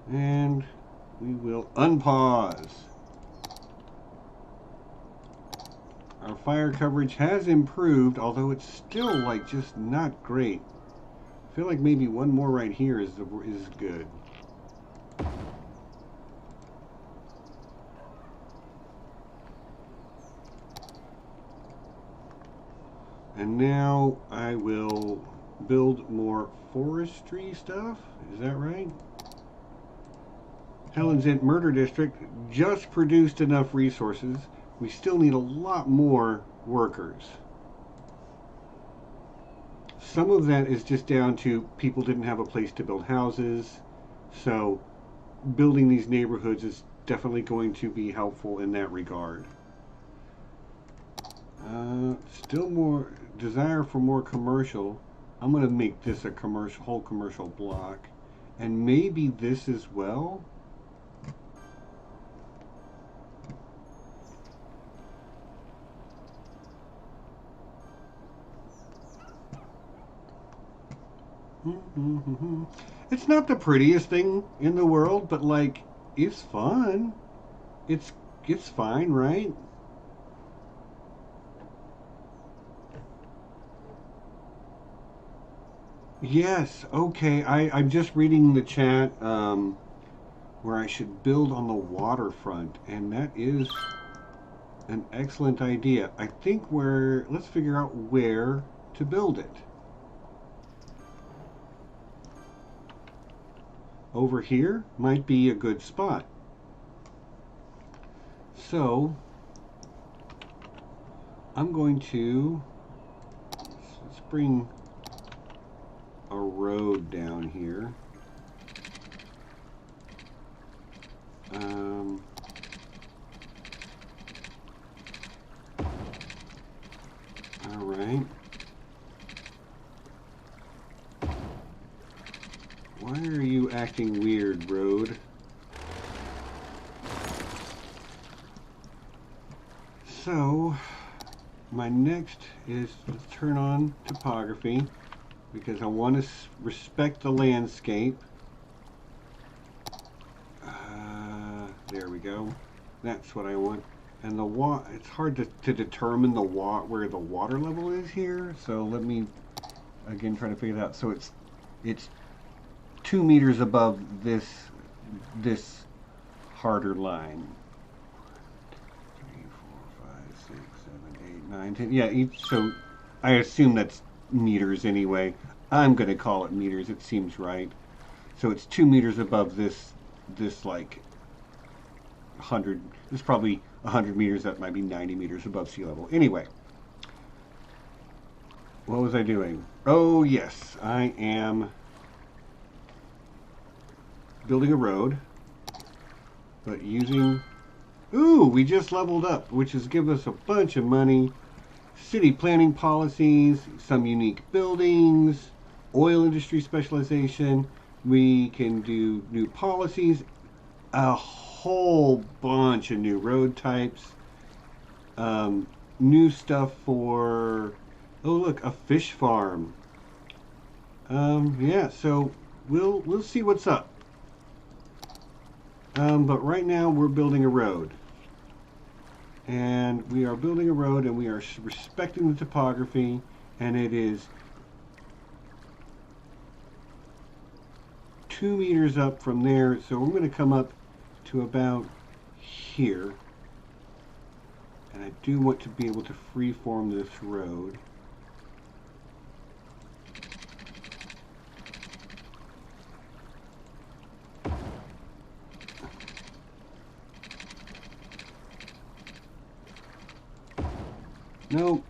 And we will unpause. Our fire coverage has improved, although it's still like just not great. I feel like maybe one more right here is good. And now I will build more forestry stuff. Is that right? Helen's Int Murder District just produced enough resources. We still need a lot more workers. Some of that is just down to people didn't have a place to build houses. So building these neighborhoods is definitely going to be helpful in that regard. Still more desire for more commercial. I'm going to make this a whole commercial block. And maybe this as well. It's not the prettiest thing in the world, but like, it's fun. It's fine, right? Yes, okay. I'm just reading the chat where I should build on the waterfront, and that is an excellent idea. I think let's figure out where to build it. Over here might be a good spot. So I'm going to let's bring a road down here. All right. Why are you acting weird, road? So, my next is let's turn on topography because I want to respect the landscape. There we go. That's what I want. And it's hard to determine where the water level is here. So let me again try to figure it out. So it's 2 meters above this harder line. 3, 4, 5, 6, 7, 8, 9, 10. Yeah, so I assume that's meters anyway. I'm going to call it meters. It seems right. So it's 2 meters above this like 100. This is probably 100 meters. That might be 90 meters above sea level. Anyway, what was I doing? Oh yes, I am building a road, but using. Ooh, we just leveled up, which has given us a bunch of money. City planning policies, some unique buildings, oil industry specialization. We can do new policies, a whole bunch of new road types, new stuff for, oh look, a fish farm. Yeah, so we'll see what's up. But right now we're building a road. And we are building a road and we are respecting the topography, and it is 2 meters up from there, so we're going to come up to about here. And I do want to be able to freeform this road. Nope.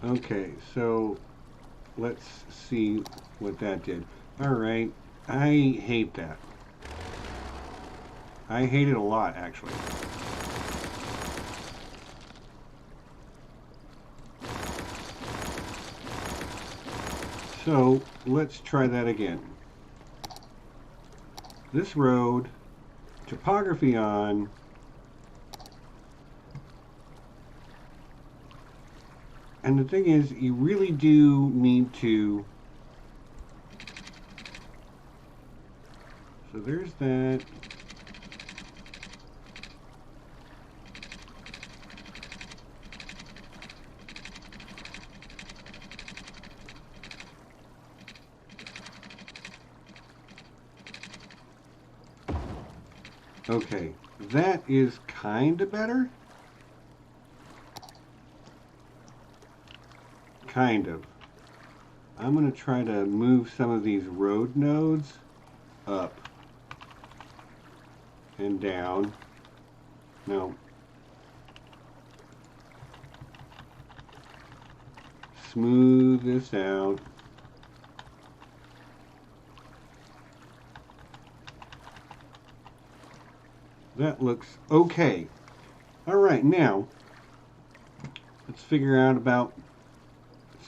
Okay, so let's see what that did. Alright, I hate that. I hate it a lot, actually. So let's try that again. This road, topography on, and the thing is, you really do need to, so there's that. Okay, that is kind of better. Kind of. I'm going to try to move some of these road nodes up and down. No. Smooth this out. That looks okay. All right, now let's figure out about.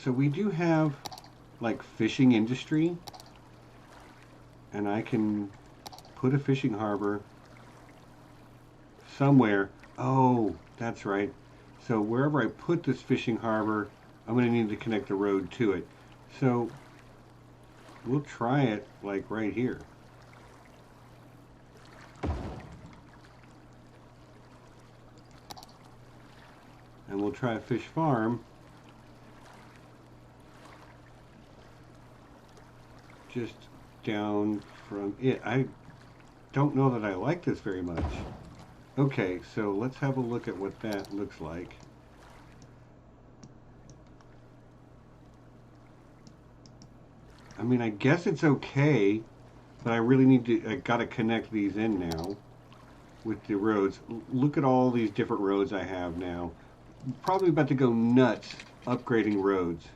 So we do have like fishing industry, and I can put a fishing harbor somewhere. Oh, that's right. So wherever I put this fishing harbor, I'm going to need to connect a road to it. So we'll try it like right here. And we'll try a fish farm just down from it. I don't know that I like this very much. Okay, so let's have a look at what that looks like. I mean, I guess it's okay, but I really need to, I gotta connect these in now with the roads. Look at all these different roads I have now. I'm probably about to go nuts upgrading roads.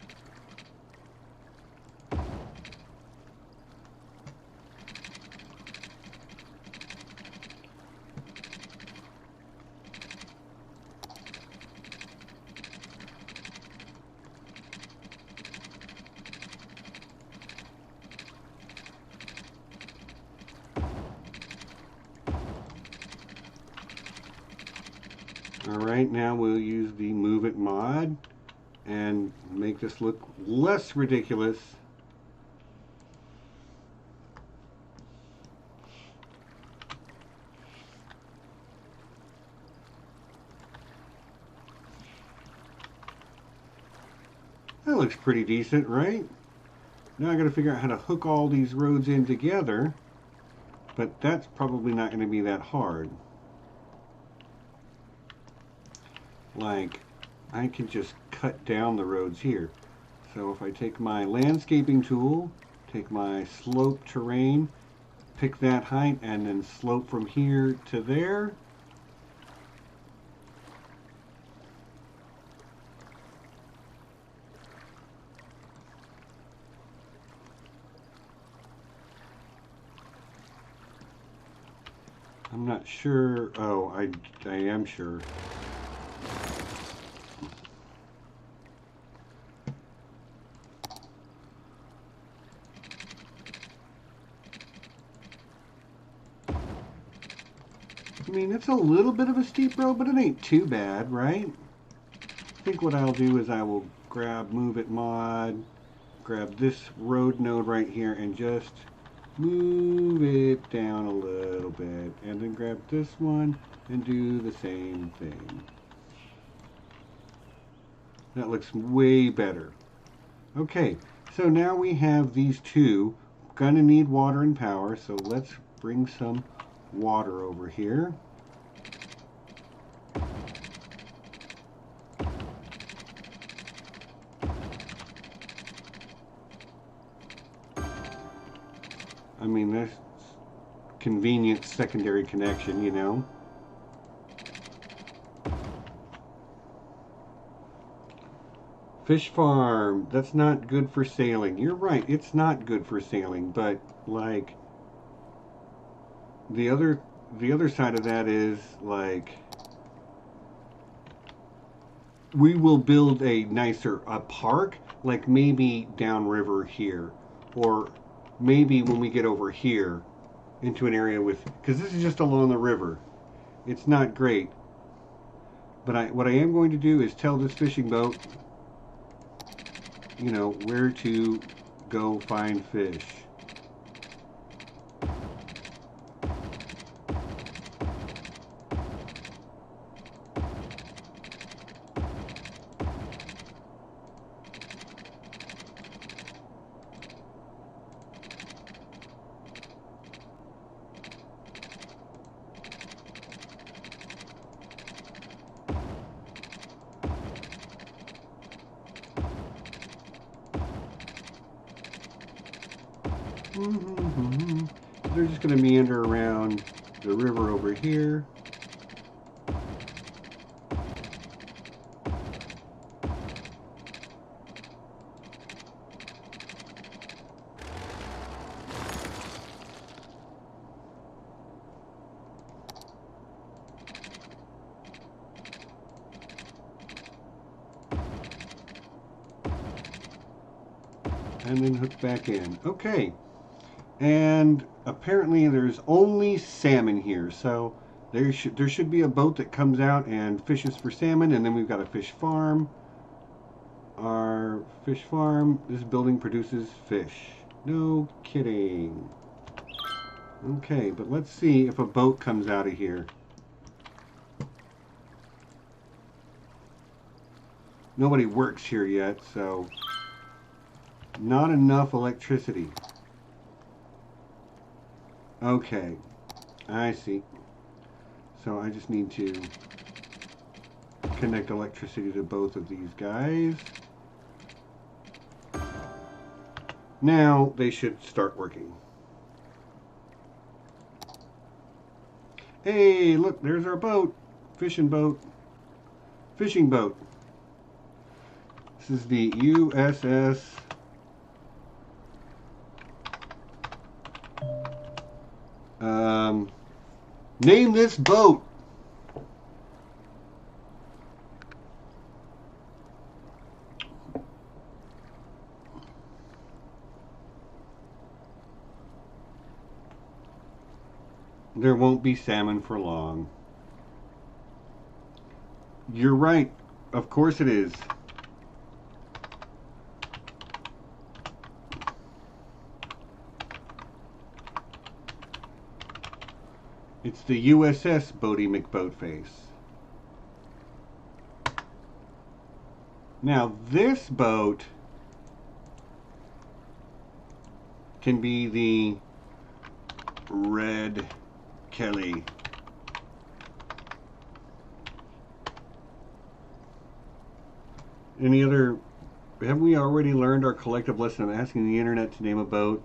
All right, now we'll use the Move It mod and make this look less ridiculous. That looks pretty decent, right? Now I gotta figure out how to hook all these roads in together, but that's probably not gonna be that hard. Like, I can just cut down the roads here. So if I take my landscaping tool, take my slope terrain, pick that height, and then slope from here to there. I'm not sure. Oh, I am sure. I mean, it's a little bit of a steep road, but it ain't too bad, right? I think what I'll do is I will grab Move It mod, grab this road node right here, and just move it down a little bit. And then grab this one and do the same thing. That looks way better. Okay, so now we have these two. Gonna need water and power, so let's bring some water over here. I mean, that's convenient secondary connection, you know. Fish farm, that's not good for sailing. You're right, it's not good for sailing, but like the other side of that is like we will build a nicer a park, like maybe downriver here, or maybe when we get over here into an area with, because this is just along the river. It's not great, but what I am going to do is tell this fishing boat, you know, where to go find fish. They're just going to meander around the river over here. And then hook back in. Okay. And apparently there's only salmon here. So there should be a boat that comes out and fishes for salmon. And then we've got a fish farm. Our fish farm, this building produces fish. No kidding. Okay, but let's see if a boat comes out of here. Nobody works here yet, so not enough electricity. Okay, I see. So I just need to connect electricity to both of these guys. Now they should start working. Hey, look, there's our boat. Fishing boat. Fishing boat. This is the USS name this boat. There won't be salmon for long. You're right. Of course it is. It's the USS Boaty McBoatface. Now this boat can be the Red Kelly. Any other? Have we already learned our collective lesson of asking the internet to name a boat?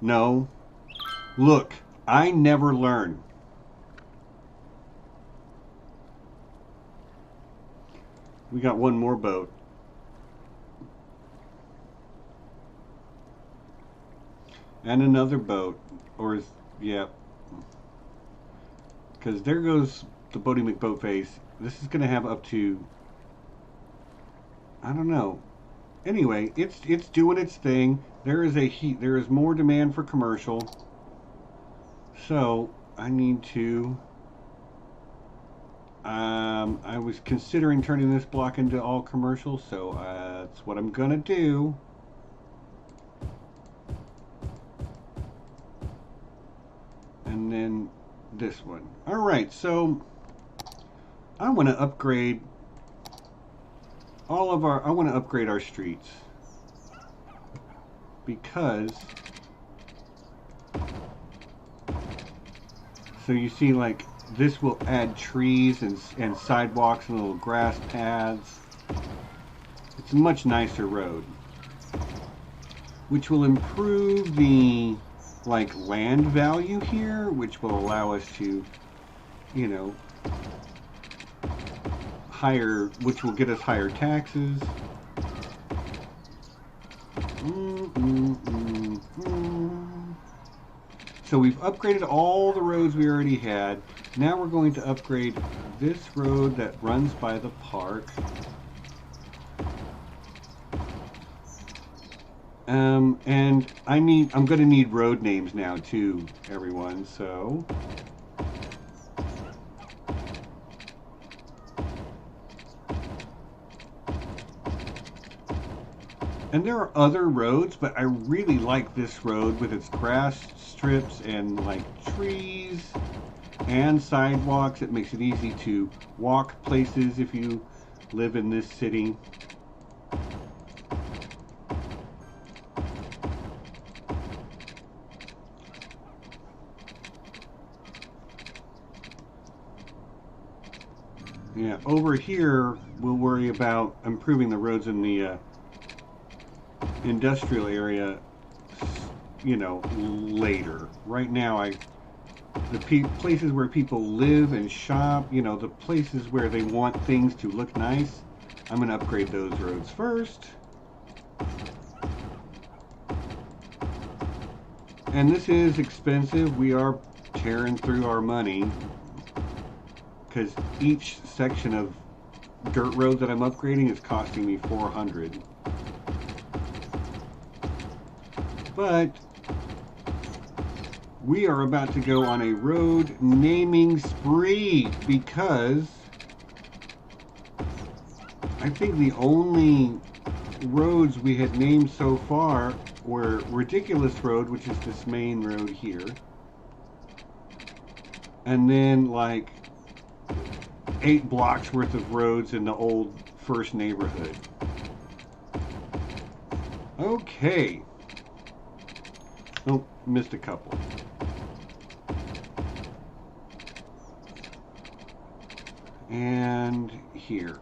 No. Look, I never learn. We got one more boat. And another boat. Or is, yeah. Because there goes the Boaty McBoatface. This is going to have up to, I don't know. Anyway, it's doing its thing. There is more demand for commercial. So I need to. I was considering turning this block into all commercial, so that's what I'm gonna do. And then this one. All right, so I want to upgrade all of our. I want to upgrade our streets because. So you see, like. This will add trees and sidewalks and little grass paths. It's a much nicer road, which will improve the land value here, which will allow us to, you know, which will get us higher taxes. So we've upgraded all the roads we already had. Now we're going to upgrade this road that runs by the park. And I'm going to need road names now too, everyone. So and there are other roads, but I really like this road with its grass strips and trees and sidewalks. It makes it easy to walk places if you live in this city. Yeah, over here we'll worry about improving the roads in the industrial area you know, later. Right now, the places where people live and shop, you know, the places where they want things to look nice, I'm going to upgrade those roads first. And this is expensive. We are tearing through our money because each section of dirt road that I'm upgrading is costing me 400. But we are about to go on a road naming spree because I think the only roads we had named so far were Ridiculous Road, which is this main road here, and then like 8 blocks worth of roads in the old first neighborhood. Okay. Oh, missed a couple. And here.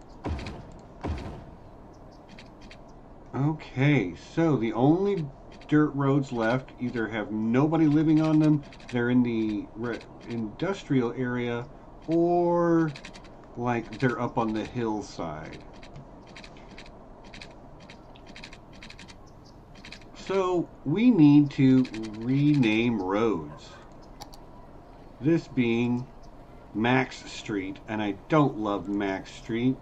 Okay, so the only dirt roads left either have nobody living on them, they're in the industrial area, or like they're up on the hillside. So we need to rename roads. This being Max Street, and I don't love Max Street.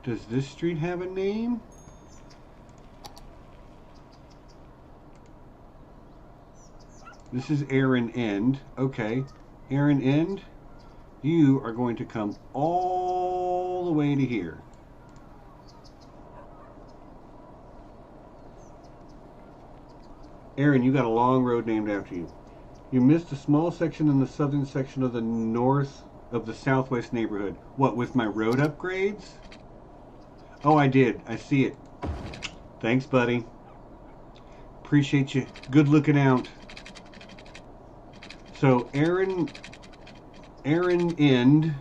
Does this street have a name? This is Aaron End. Okay, Aaron End, you are going to come all the way to here. Aaron, you got a long road named after you. You missed a small section in the southern section of the southwest neighborhood. What, with my road upgrades? Oh, I did. I see it. Thanks, buddy. Appreciate you. Good looking out. So, Aaron End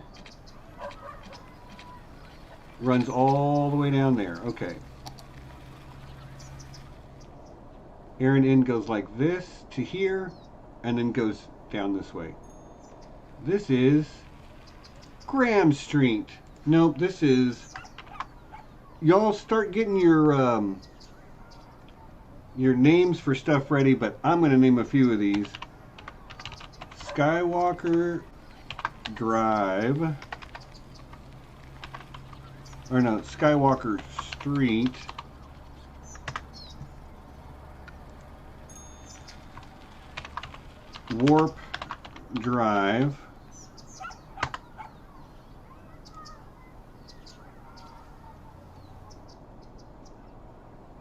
runs all the way down there. Okay. Aaron End goes like this to here, and then goes down this way. This is Graham Street. Nope, this is... Y'all start getting your names for stuff ready, but I'm going to name a few of these. Skywalker Drive. Or no, Skywalker Street. Warp Drive.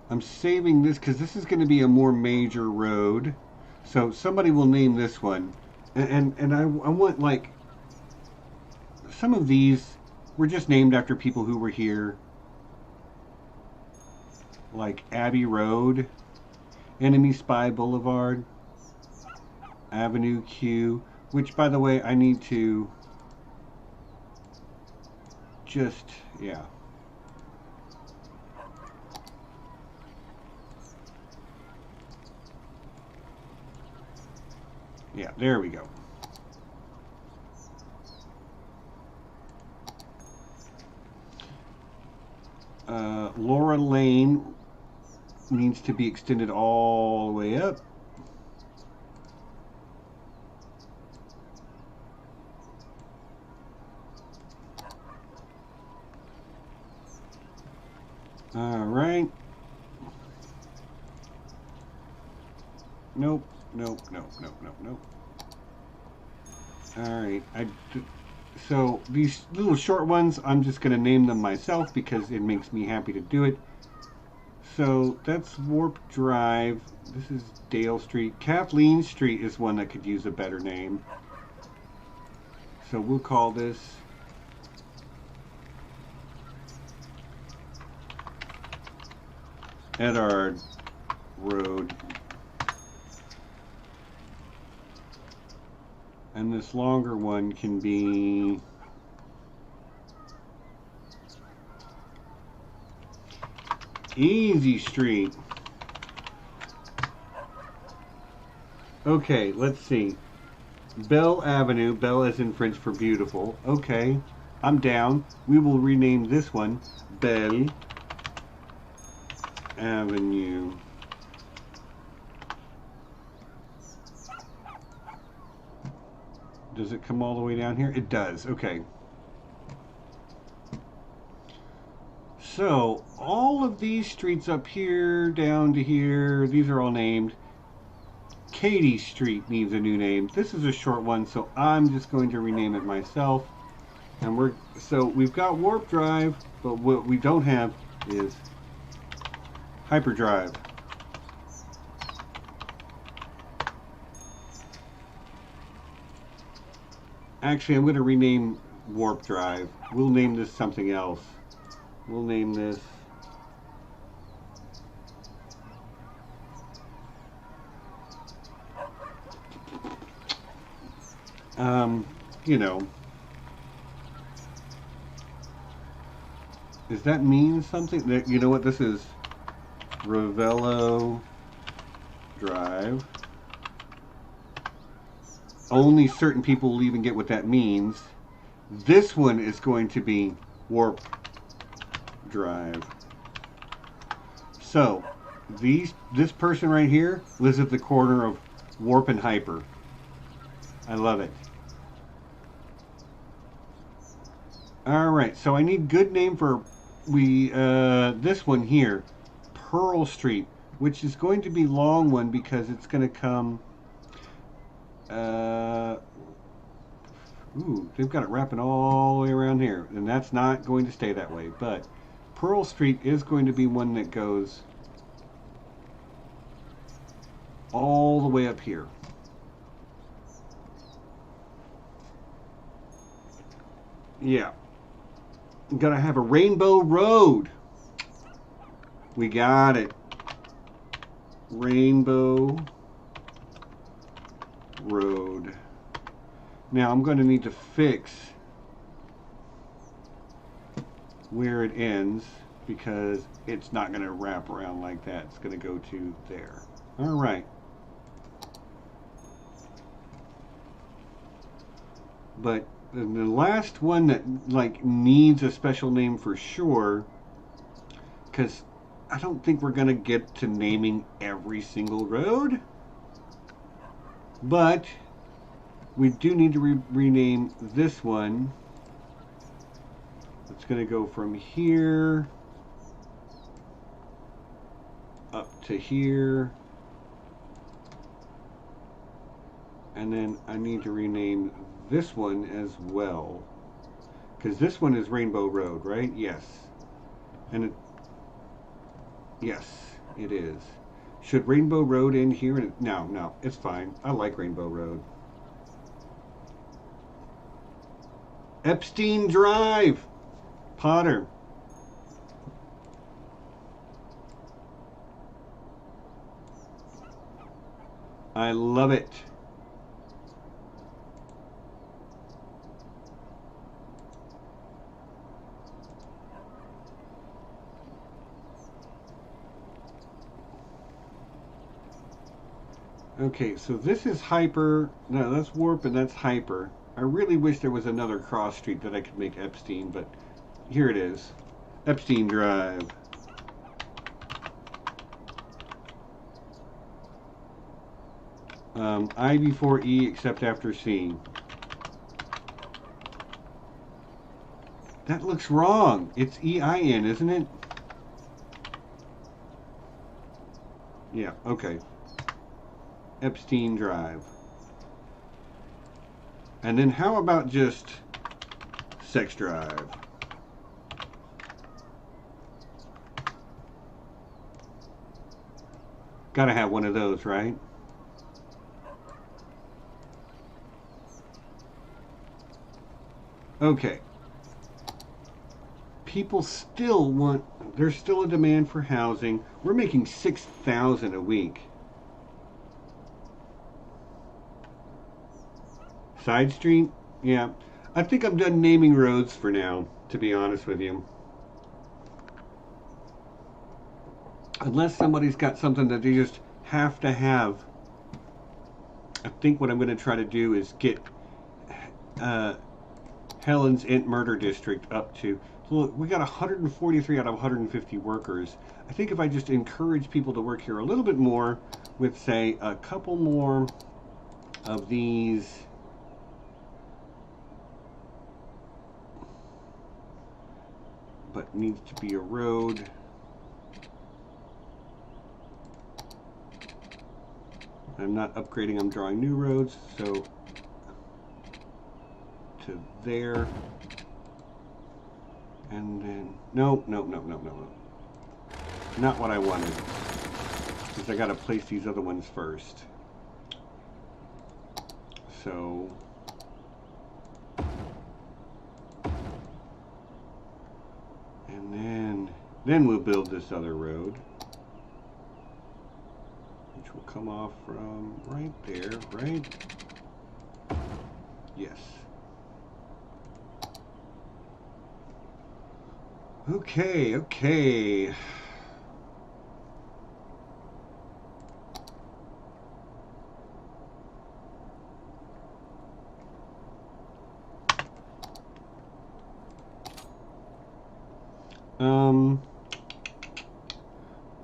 I'm saving this because this is going to be a more major road. So somebody will name this one. And I want, like, some of these were just named after people who were here. Like Abbey Road, Enemy Spy Boulevard, Avenue Q, which, by the way, I need to just, yeah. Yeah, there we go. Laura Lane needs to be extended all the way up. All right. Nope. Nope. Nope. Nope. Nope. Nope. All right. So these little short ones, I'm just going to name them myself because it makes me happy to do it. So that's Warp Drive. This is Dale Street. Kathleen Street is one that could use a better name. So we'll call this Edard Road. And this longer one can be Easy Street. Okay, let's see. Belle Avenue. Belle as in French for beautiful. Okay, I'm down. We will rename this one Belle Avenue. Does it come all the way down here? It does. Okay. So, all of these streets up here, down to here, these are all named. Katy Street needs a new name. This is a short one, so I'm just going to rename it myself. And we've got Warp Drive, but what we don't have is Hyperdrive. Actually, I'm going to rename Warp Drive. We'll name this something else. We'll name this you know, does that mean something? You know what, this is Ravello Drive. Only certain people will even get what that means. This one is going to be Warp Drive. So, this person right here lives at the corner of Warp and Hyper. I love it. Alright, so I need good name for this one here. Pearl Street, which is going to be long one because it's going to come they've got it wrapping all the way around here, and that's not going to stay that way, but Pearl Street is going to be one that goes all the way up here. Yeah. Gotta have a Rainbow Road. We got it. Rainbow Road. Now I'm going to need to fix where it ends because it's not going to wrap around like that. It's going to go to there. All right. But the last one that like needs a special name for sure, because I don't think we're going to get to naming every single road, but we do need to rename this one. It's going to go from here up to here, and then I need to rename this one as well, because this one is Rainbow Road, right? Yes. And yes, it is. Should Rainbow Road end here? No, it's fine. I like Rainbow Road. Epstein Drive, Potter. I love it. Okay, so this is Hyper. No, that's Warp and that's Hyper. I really wish there was another cross street that I could make Epstein, but here it is. Epstein Drive. I before E except after C. That looks wrong. It's E-I-N, isn't it? Yeah, okay. Epstein Drive. And then how about just Sex Drive? Gotta have one of those, right? Okay. People still want, there's still a demand for housing. We're making $6,000 a week. Side street? Yeah. I think I'm done naming roads for now, to be honest with you. unless somebody's got something that they just have to have, I think what I'm going to try to do is get uh, Helen's Int Murder District up to. Look, we got 143 out of 150 workers. I think if I just encourage people to work here a little bit more with, say, a couple more of these. But needs to be a road. I'm not upgrading, I'm drawing new roads, so to there. And then, no. Not what I wanted. Because I gotta place these other ones first. So, and then we'll build this other road, which will come off from right there, right? Yes. Okay.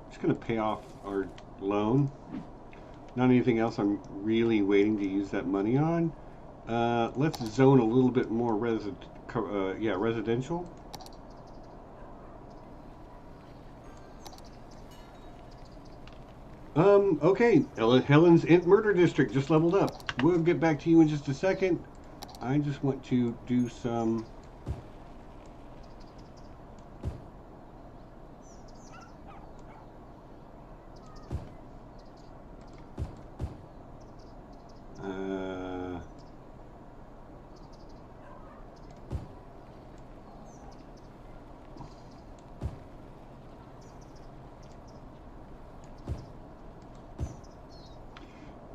Just gonna pay off our loan. Not anything else I'm really waiting to use that money on. Let's zone a little bit more residential. Okay, Helen's Int Murder District just leveled up. We'll get back to you in just a second. I just want to do some...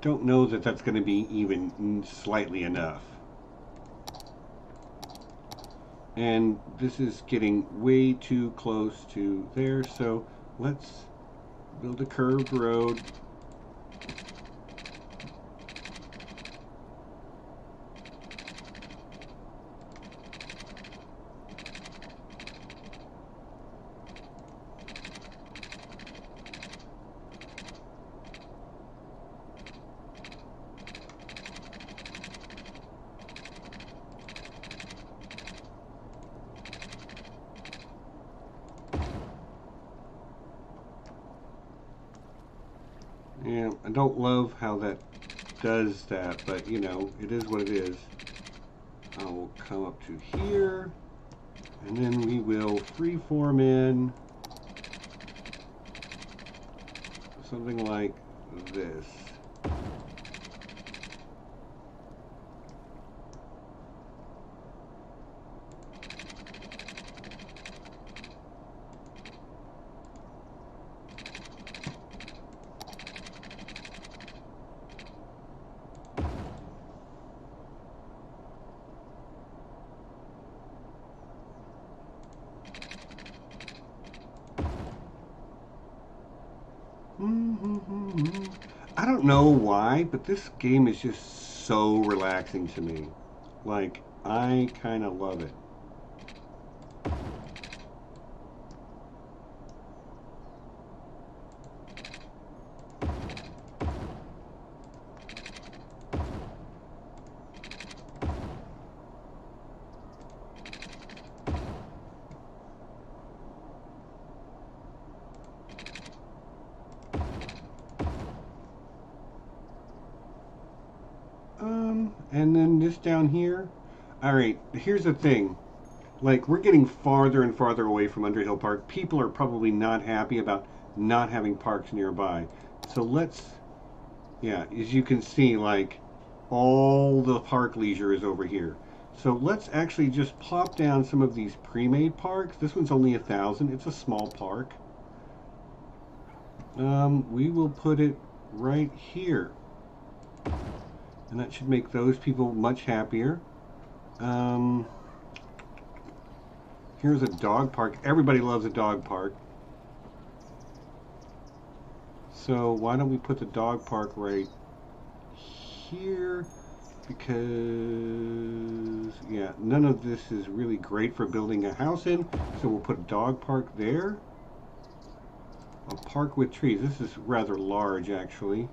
don't know that that's going to be even slightly enough. And this is getting way too close to there, so let's build a curved road. Yeah, I don't love how that does that, but you know, it is what it is. I will come up to here, and then we will freeform in something like this. I don't know why, but this game is just so relaxing to me. Like, I kind of love it. And then this down here. Alright, here's the thing. Like, we're getting farther and farther away from Underhill Park. People are probably not happy about not having parks nearby. So let's, yeah, as you can see, like, all the park leisure is over here. So let's actually just plop down some of these pre-made parks. This one's only 1,000. It's a small park. We will put it right here. And that should make those people much happier. Here's a dog park. Everybody loves a dog park. So why don't we put the dog park right here? Because, yeah, none of this is really great for building a house in. So we'll put a dog park there. A park with trees. This is rather large, actually.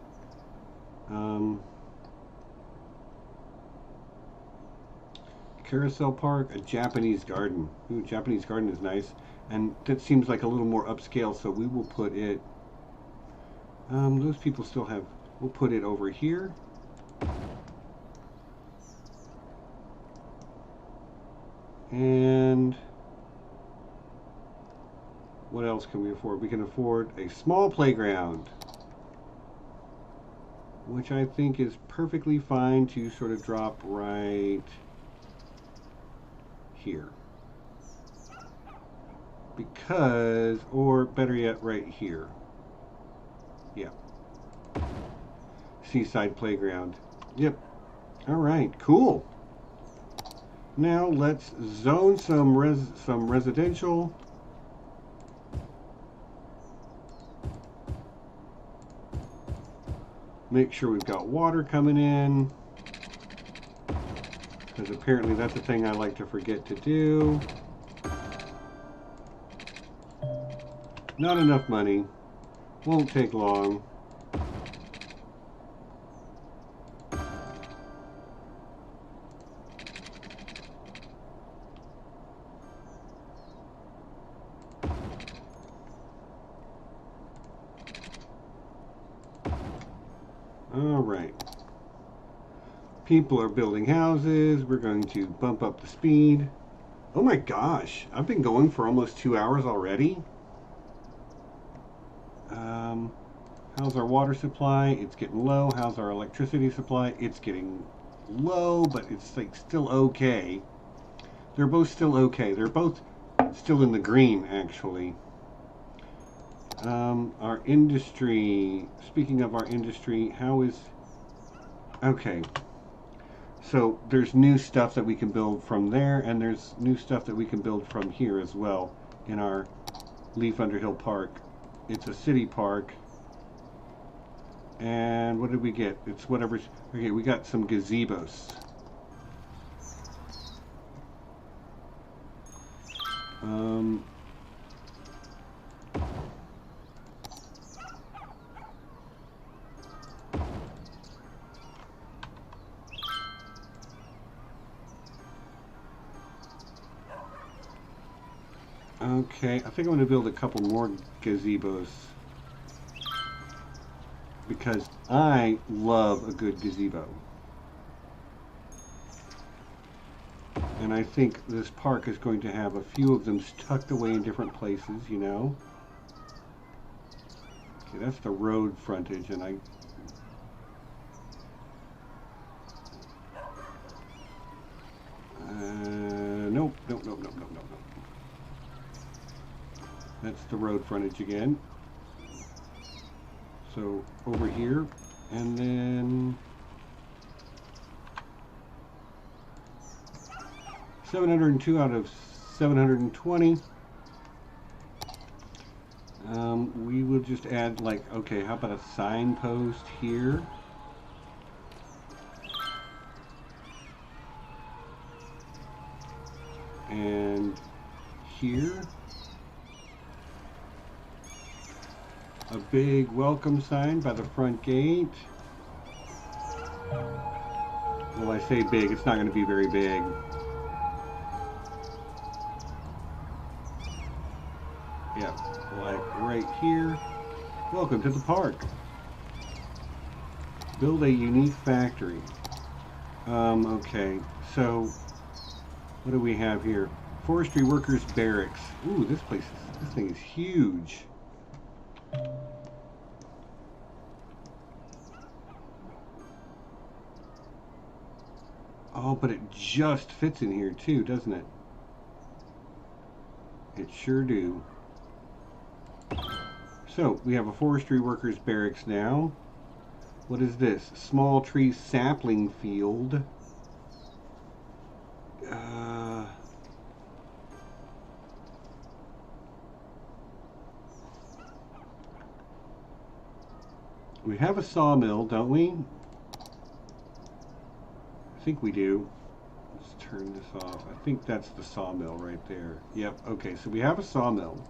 Carousel park, a Japanese garden. Ooh, Japanese garden is nice. And that seems like a little more upscale, so we will put it... those people still have... We'll put it over here. And... what else can we afford? We can afford a small playground, which I think is perfectly fine to sort of drop right here. Because, or better yet, right here. Yeah. Seaside playground. Yep. All right, cool. Now let's zone some residential. Make sure we've got water coming in, because apparently that's a thing I like to forget to do. Not enough money. Won't take long. All right. People are building houses. We're going to bump up the speed. Oh my gosh, I've been going for almost 2 hours already. How's our water supply? It's getting low. How's our electricity supply? It's getting low, but it's like still okay. They're both still okay. They're both still in the green, actually. Our industry, speaking of our industry, how is... Okay. So there's new stuff that we can build from there, and there's new stuff that we can build from here as well in our Leaf Underhill Park. It's a city park. And what did we get? It's whatever's... Okay, we got some gazebos. Okay, I think I'm going to build a couple more gazebos, because I love a good gazebo. And I think this park is going to have a few of them tucked away in different places, you know. Okay, that's the road frontage, and nope. That's the road frontage again. So over here, and then 702 out of 720. We will just add, like, okay, how about a signpost here? And here. A big welcome sign by the front gate. Well, I say big, it's not going to be very big. Yeah, like right here. Welcome to the park. Build a unique factory. Okay, so what do we have here? Forestry workers barracks. Ooh, this thing is huge. Oh, but it just fits in here too, doesn't it? It sure do. So, we have a forestry workers barracks now. What is this? Small tree sapling field. We have a sawmill, don't we? I think we do. Let's turn this off. I think that's the sawmill right there. Yep, okay, so we have a sawmill.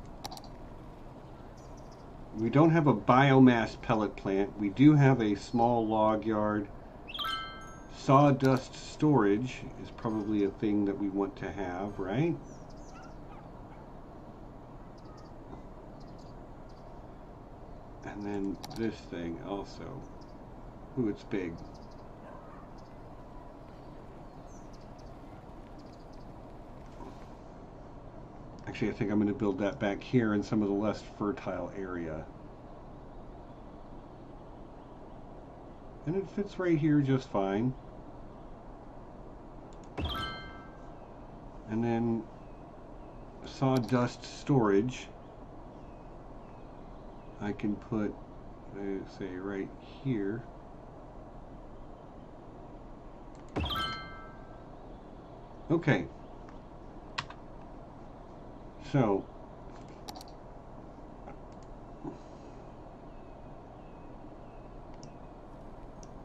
We don't have a biomass pellet plant. We do have a small log yard. Sawdust storage is probably a thing that we want to have, right? And then this thing also. Ooh, it's big. Actually, I think I'm going to build that back here in some of the less fertile area. And it fits right here just fine. And then sawdust storage. I can put, say, right here. Okay. So,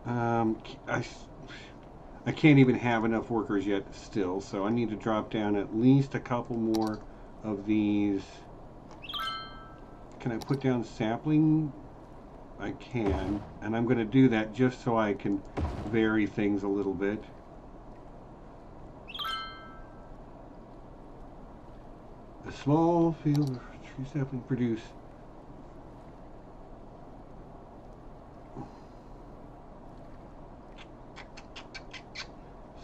I can't even have enough workers yet still, so I need to drop down at least a couple more of these. Can I put down sapling? I can, and I'm going to do that just so I can vary things a little bit. A small field of tree sapling produce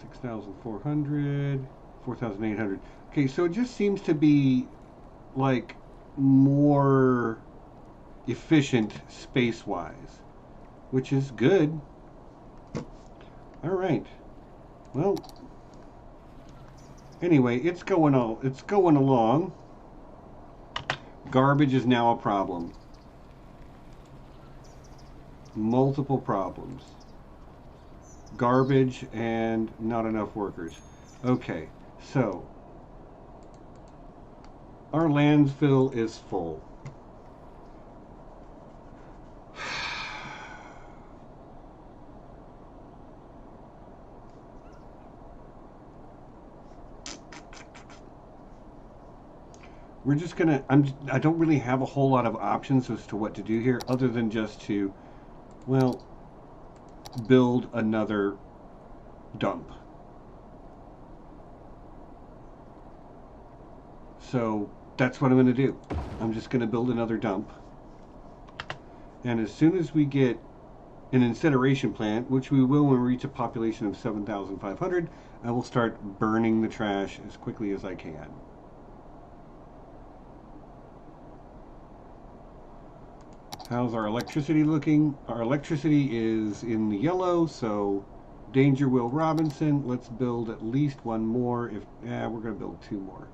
6,400, 4,800. Okay, so it just seems to be like more efficient space-wise, which is good. All right. Well, anyway, it's going along. Garbage is now a problem. Multiple problems. Garbage and not enough workers. Okay, so our landfill is full. We're just gonna, I don't really have a whole lot of options as to what to do here other than just to, well, build another dump. So that's what I'm gonna do. I'm just gonna build another dump. And as soon as we get an incineration plant, which we will when we reach a population of 7,500, I will start burning the trash as quickly as I can. How's our electricity looking? Our electricity is in the yellow, so Danger Will Robinson. Let's build at least one more. We're going to build two more.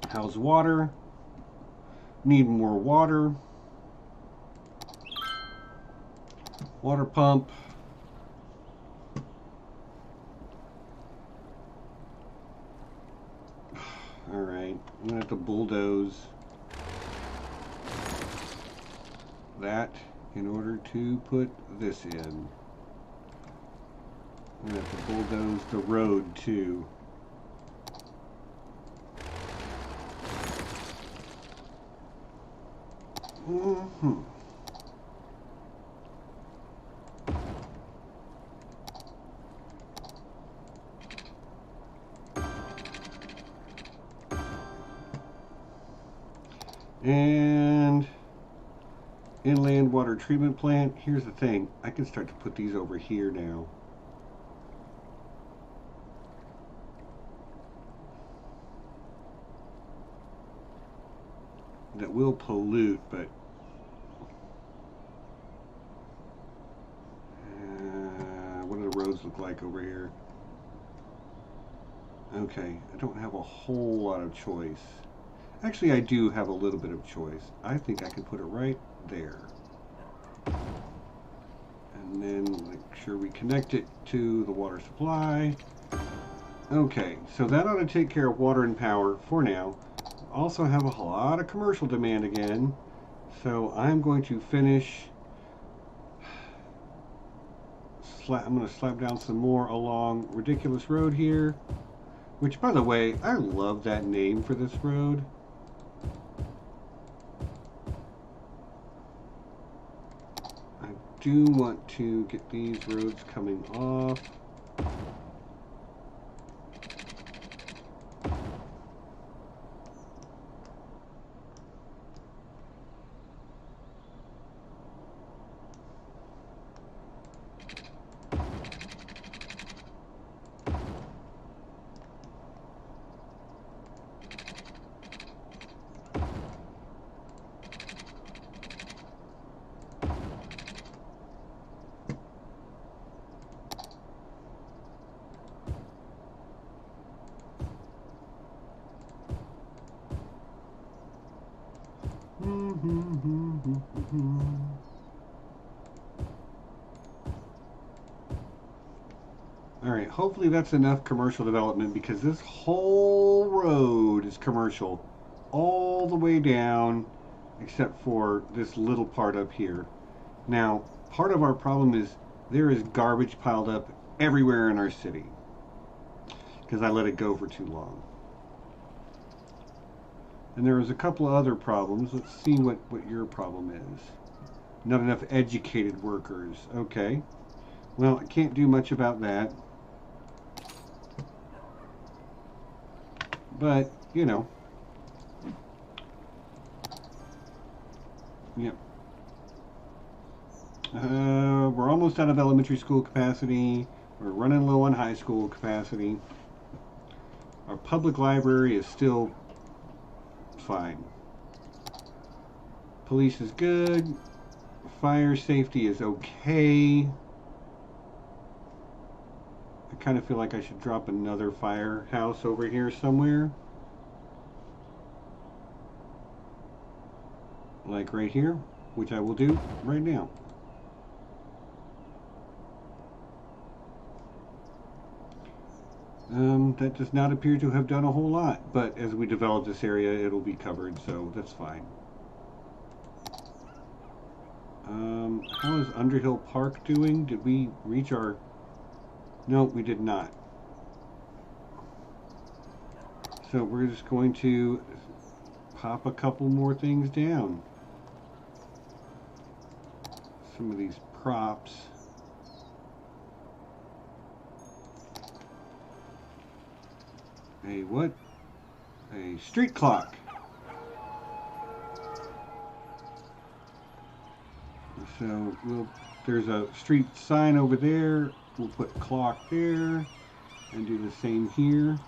How's water? Need more water. Water pump. All right, I'm gonna have to bulldoze that in order to put this in. I'm gonna have to bulldoze the road too. Mm-hmm. And inland water treatment plant. Here's the thing. I can start to put these over here now. That will pollute, but what do the roads look like over here? Okay, I don't have a whole lot of choice. Actually, I do have a little bit of choice. I think I can put it right there. And then make sure we connect it to the water supply. Okay, so that ought to take care of water and power for now. also have a lot of commercial demand again. So I'm going to finish. I'm going to slap down some more along Ridiculous Road here. Which, by the way, I love that name for this road. I do want to get these roads coming off. Alright, hopefully that's enough commercial development because this whole road is commercial. All the way down, except for this little part up here. Now, part of our problem is there is garbage piled up everywhere in our city. Because I let it go for too long. And there was a couple of other problems. Let's see what your problem is. Not enough educated workers. Okay. Well, I can't do much about that. But, you know. Yep. We're almost out of elementary school capacity. We're running low on high school capacity. Our public library is still fine. Police is good. Fire safety is okay. I kind of feel like I should drop another firehouse over here somewhere. Like right here, which I will do right now. That does not appear to have done a whole lot, but as we develop this area, it'll be covered, so that's fine. How is Underhill Park doing? Did we reach our... No, we did not. So we're just going to pop a couple more things down. Some of these props. A what? A street clock. So there's a street sign over there. We'll put clock there and do the same here.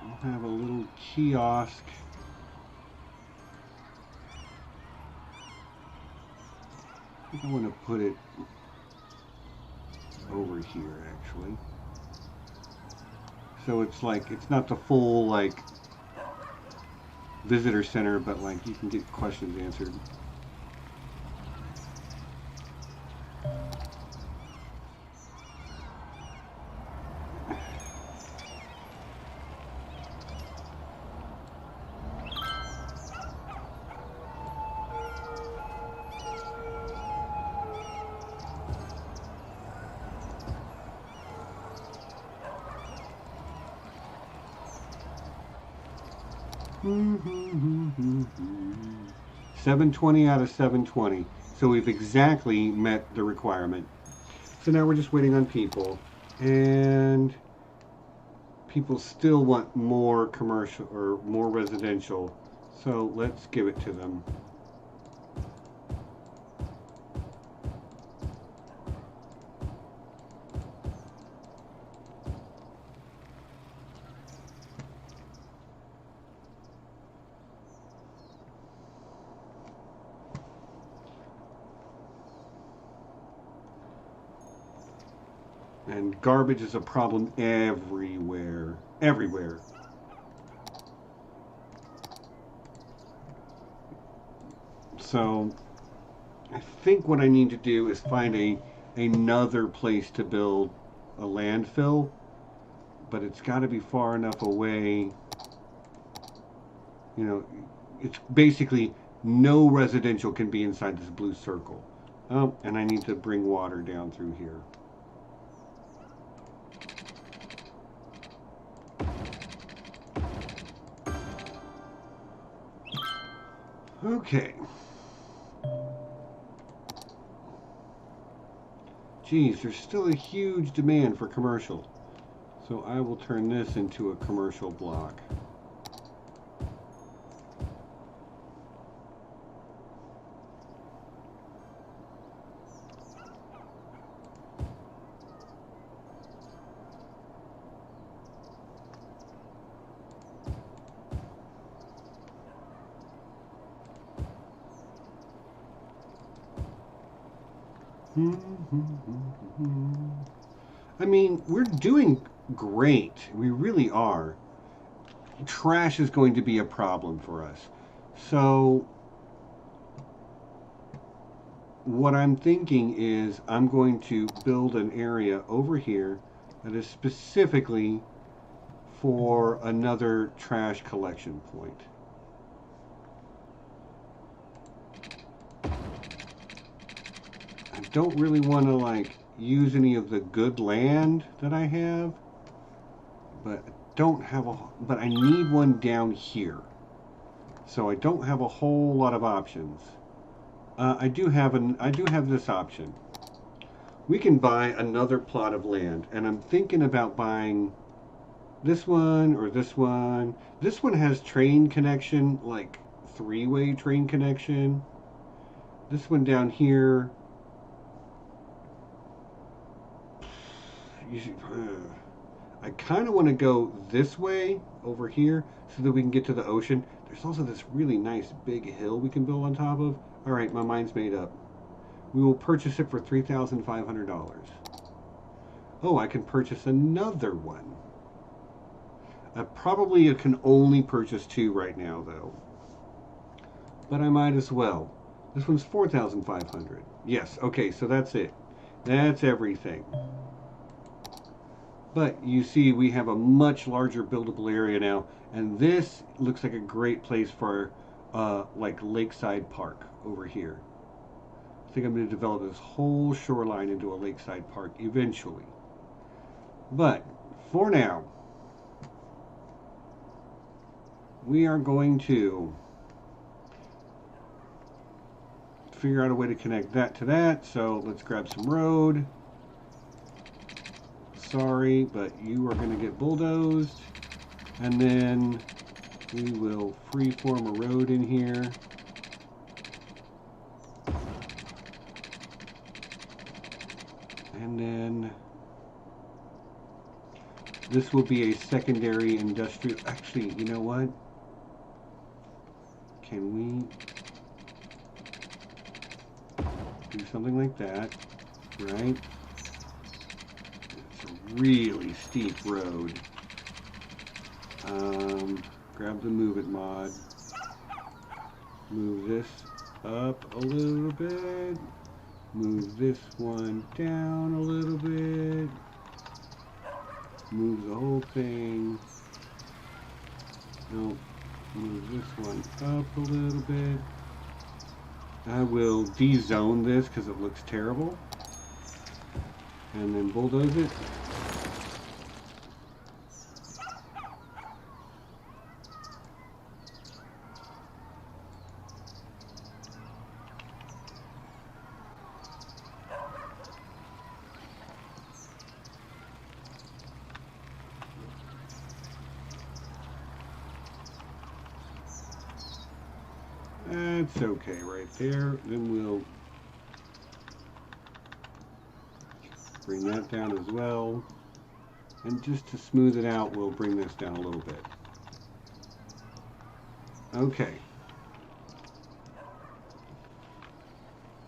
We'll have a little kiosk. I think I want to put it over here actually. So it's like, it's not the full like visitor center, but like you can get questions answered. Mm-hmm. 720 out of 720. So we've exactly met the requirement. So now we're just waiting on people. And people still want more commercial or more residential. So let's give it to them. And garbage is a problem everywhere. Everywhere. So I think what I need to do is find another place to build a landfill, but it's got to be far enough away. You know, it's basically no residential can be inside this blue circle. Oh, and I need to bring water down through here. Okay. Geez, there's still a huge demand for commercial. So I will turn this into a commercial block. I mean, we're doing great. We really are. Trash is going to be a problem for us. So, what I'm thinking is I'm going to build an area over here that is specifically for another trash collection point. I don't really want to like use any of the good land that I have, but but I need one down here. So I don't have a whole lot of options. I do have this option. We can buy another plot of land, and I'm thinking about buying this one or this one. This one has train connection, like three-way train connection. This one down here. I kind of want to go this way over here so that we can get to the ocean. There's also this really nice big hill we can build on top of. All right, my mind's made up. We will purchase it for $3,500. Oh, I can purchase another one. I probably can only purchase two right now, though. But I might as well. This one's $4,500. Yes, okay, so that's it. That's everything. But you see, we have a much larger buildable area now, and this looks like a great place for like Lakeside Park over here. I think I'm going to develop this whole shoreline into a lakeside park eventually. But for now, we are going to figure out a way to connect that to that. So let's grab some road. Sorry, but you are going to get bulldozed. And then we will freeform a road in here. And then this will be a secondary industrial. Actually, you know what? Can we do something like that? Right? It's a really steep road. Grab the Move It mod. Move this up a little bit. Move this one down a little bit. Move the whole thing. Nope. Move this one up a little bit. I will de-zone this because it looks terrible. And then bulldoze it. That's okay right there. Then we'll bring that down as well. And just to smooth it out, we'll bring this down a little bit. Okay.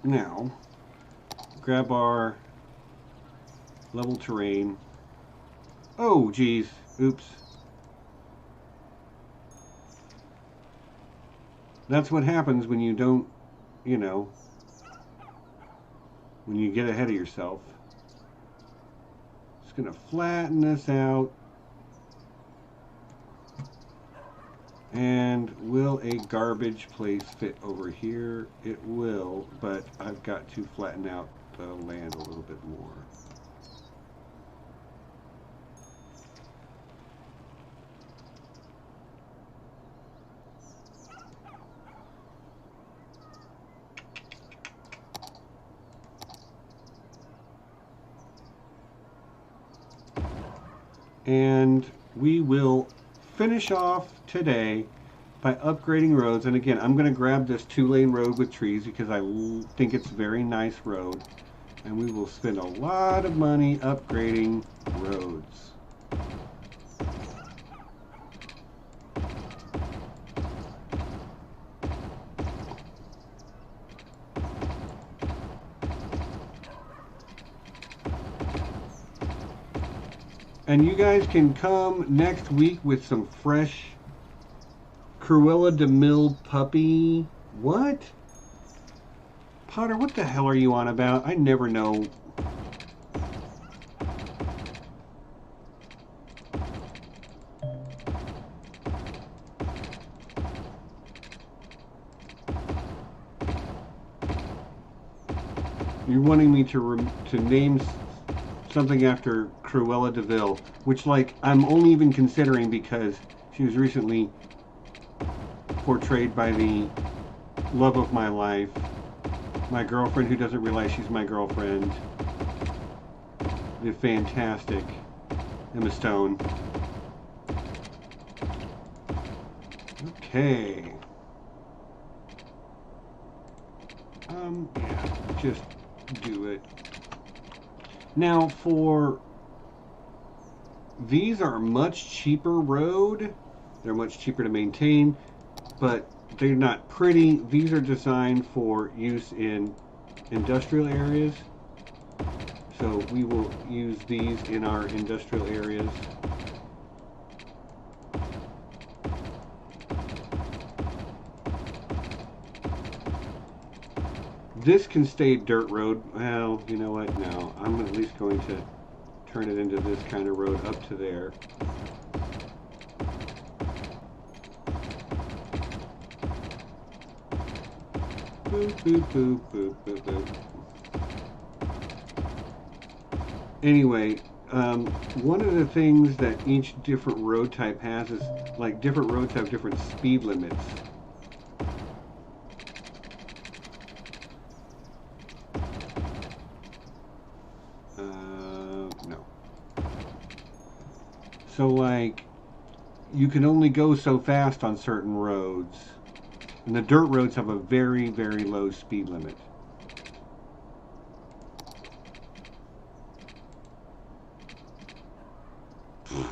Now, grab our level terrain. Oh, geez. Oops. That's what happens when you don't, you know, when you get ahead of yourself. It's going to flatten this out. And will a garbage place fit over here? It will, but I've got to flatten out the land a little bit more. And we will finish off today by upgrading roads. And again, I'm going to grab this 2-lane road with trees because I think it's a very nice road. And we will spend a lot of money upgrading roads. And you guys can come next week with some fresh Cruella de Mille puppy. What? Potter, what the hell are you on about? I never know. You're wanting me to name something after Cruella de Vil, which, like, I'm only even considering because she was recently portrayed by the love of my life, my girlfriend who doesn't realize she's my girlfriend, the fantastic Emma Stone. Okay. Yeah, just do it. Now, for these are much cheaper road. They're much cheaper to maintain, but they're not pretty. These are designed for use in industrial areas. So we will use these in our industrial areas. This can stay dirt road. Well, you know what? No, I'm at least going to turn it into this kind of road up to there. Boop, boop, boop, boop, boop, boop. Anyway, one of the things that each different road type has is, like, different roads have different speed limits. No. So, like, you can only go so fast on certain roads. And the dirt roads have a very, very low speed limit.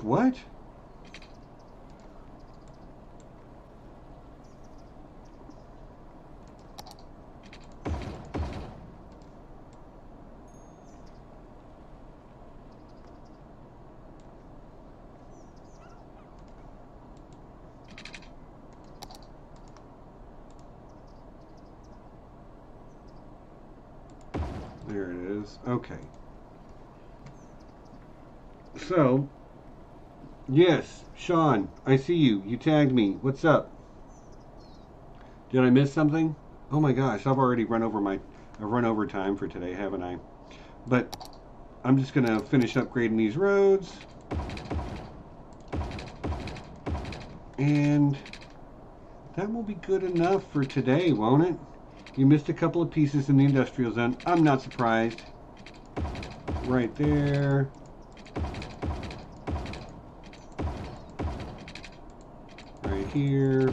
What? There it is. Okay. So, yes, Sean, I see you. You tagged me. What's up? Did I miss something? Oh my gosh, I've already run over time for today, haven't I? But I'm just gonna finish upgrading these roads. And that will be good enough for today, won't it? You missed a couple of pieces in the industrial zone. I'm not surprised. Right there. Right here.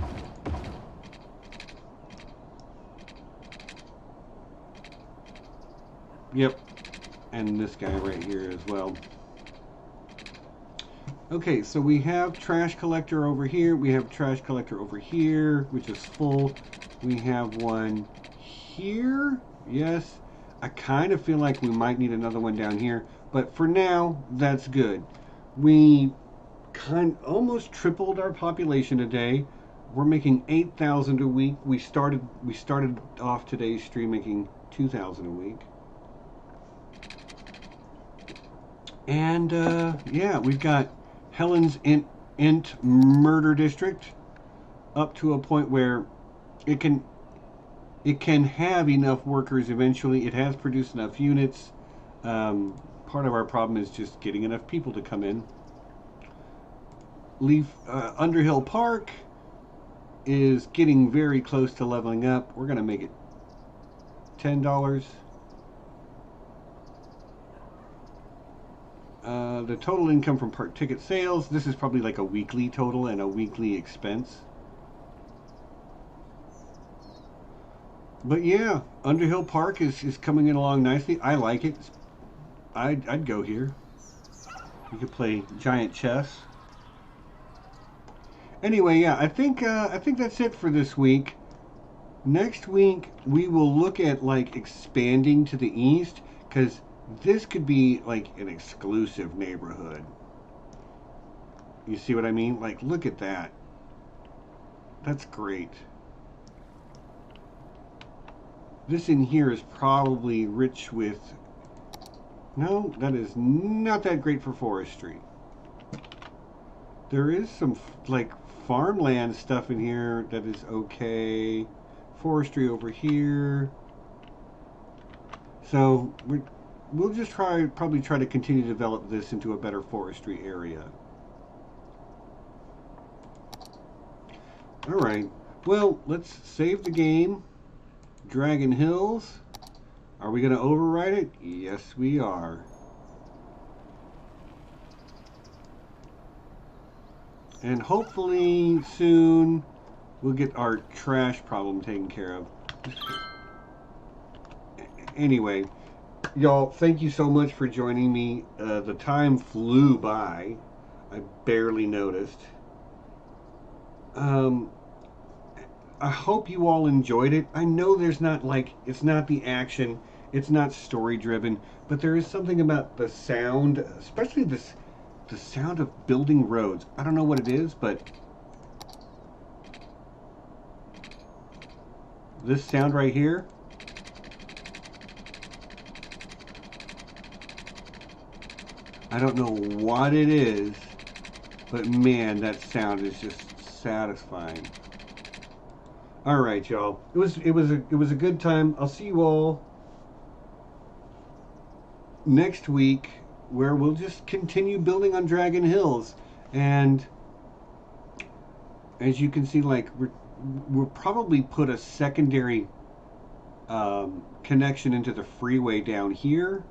Yep. And this guy right here as well. Okay, so we have trash collector over here. We have trash collector over here, which is full. We have one here. Yes. I kind of feel like we might need another one down here, but for now, that's good. We almost tripled our population today. We're making 8,000 a week. We started off today's stream making 2,000 a week. And yeah, we've got Helen's Int Murder District up to a point where it can have enough workers eventually. It has produced enough units. Part of our problem is just getting enough people to come in. Underhill Park is getting very close to leveling up. We're going to make it $10. The total income from park ticket sales, this is probably like a weekly total and a weekly expense. But yeah, Underhill Park is coming in along nicely. I like it. I'd go here. You could play giant chess. Anyway, yeah, I think that's it for this week. Next week we will look at like expanding to the east, because this could be like an exclusive neighborhood. You see what I mean? Like, look at that. That's great. This in here is probably rich with... No, that is not that great for forestry. There is some like farmland stuff in here that is okay. Forestry over here. So we'll just probably try to continue to develop this into a better forestry area. All right. Well, let's save the game. Dragon Hills. Are we going to override it? Yes, we are. And hopefully soon we'll get our trash problem taken care of. Anyway, y'all, thank you so much for joining me. The time flew by. I barely noticed. I hope you all enjoyed it. I know there's not like, it's not the action, it's not story driven, but there is something about the sound, especially the sound of building roads. I don't know what it is, but this sound right here, I don't know what it is, but man, that sound is just satisfying. All right, y'all. It was a good time. I'll see you all next week, where we'll just continue building on Dragon Hills. And as you can see, like we'll probably put a secondary connection into the freeway down here,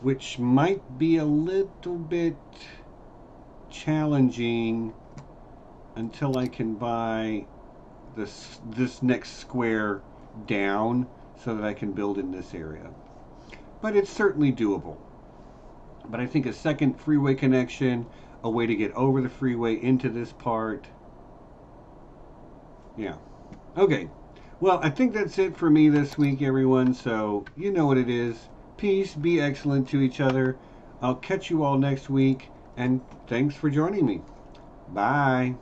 which might be a little bit challenging until I can buy this next square down so that I can build in this area. But it's certainly doable. But I think a second freeway connection, a way to get over the freeway into this part. Yeah. Okay. Well, I think that's it for me this week, everyone. So you know what it is. Peace, be excellent to each other. I'll catch you all next week, and thanks for joining me. Bye.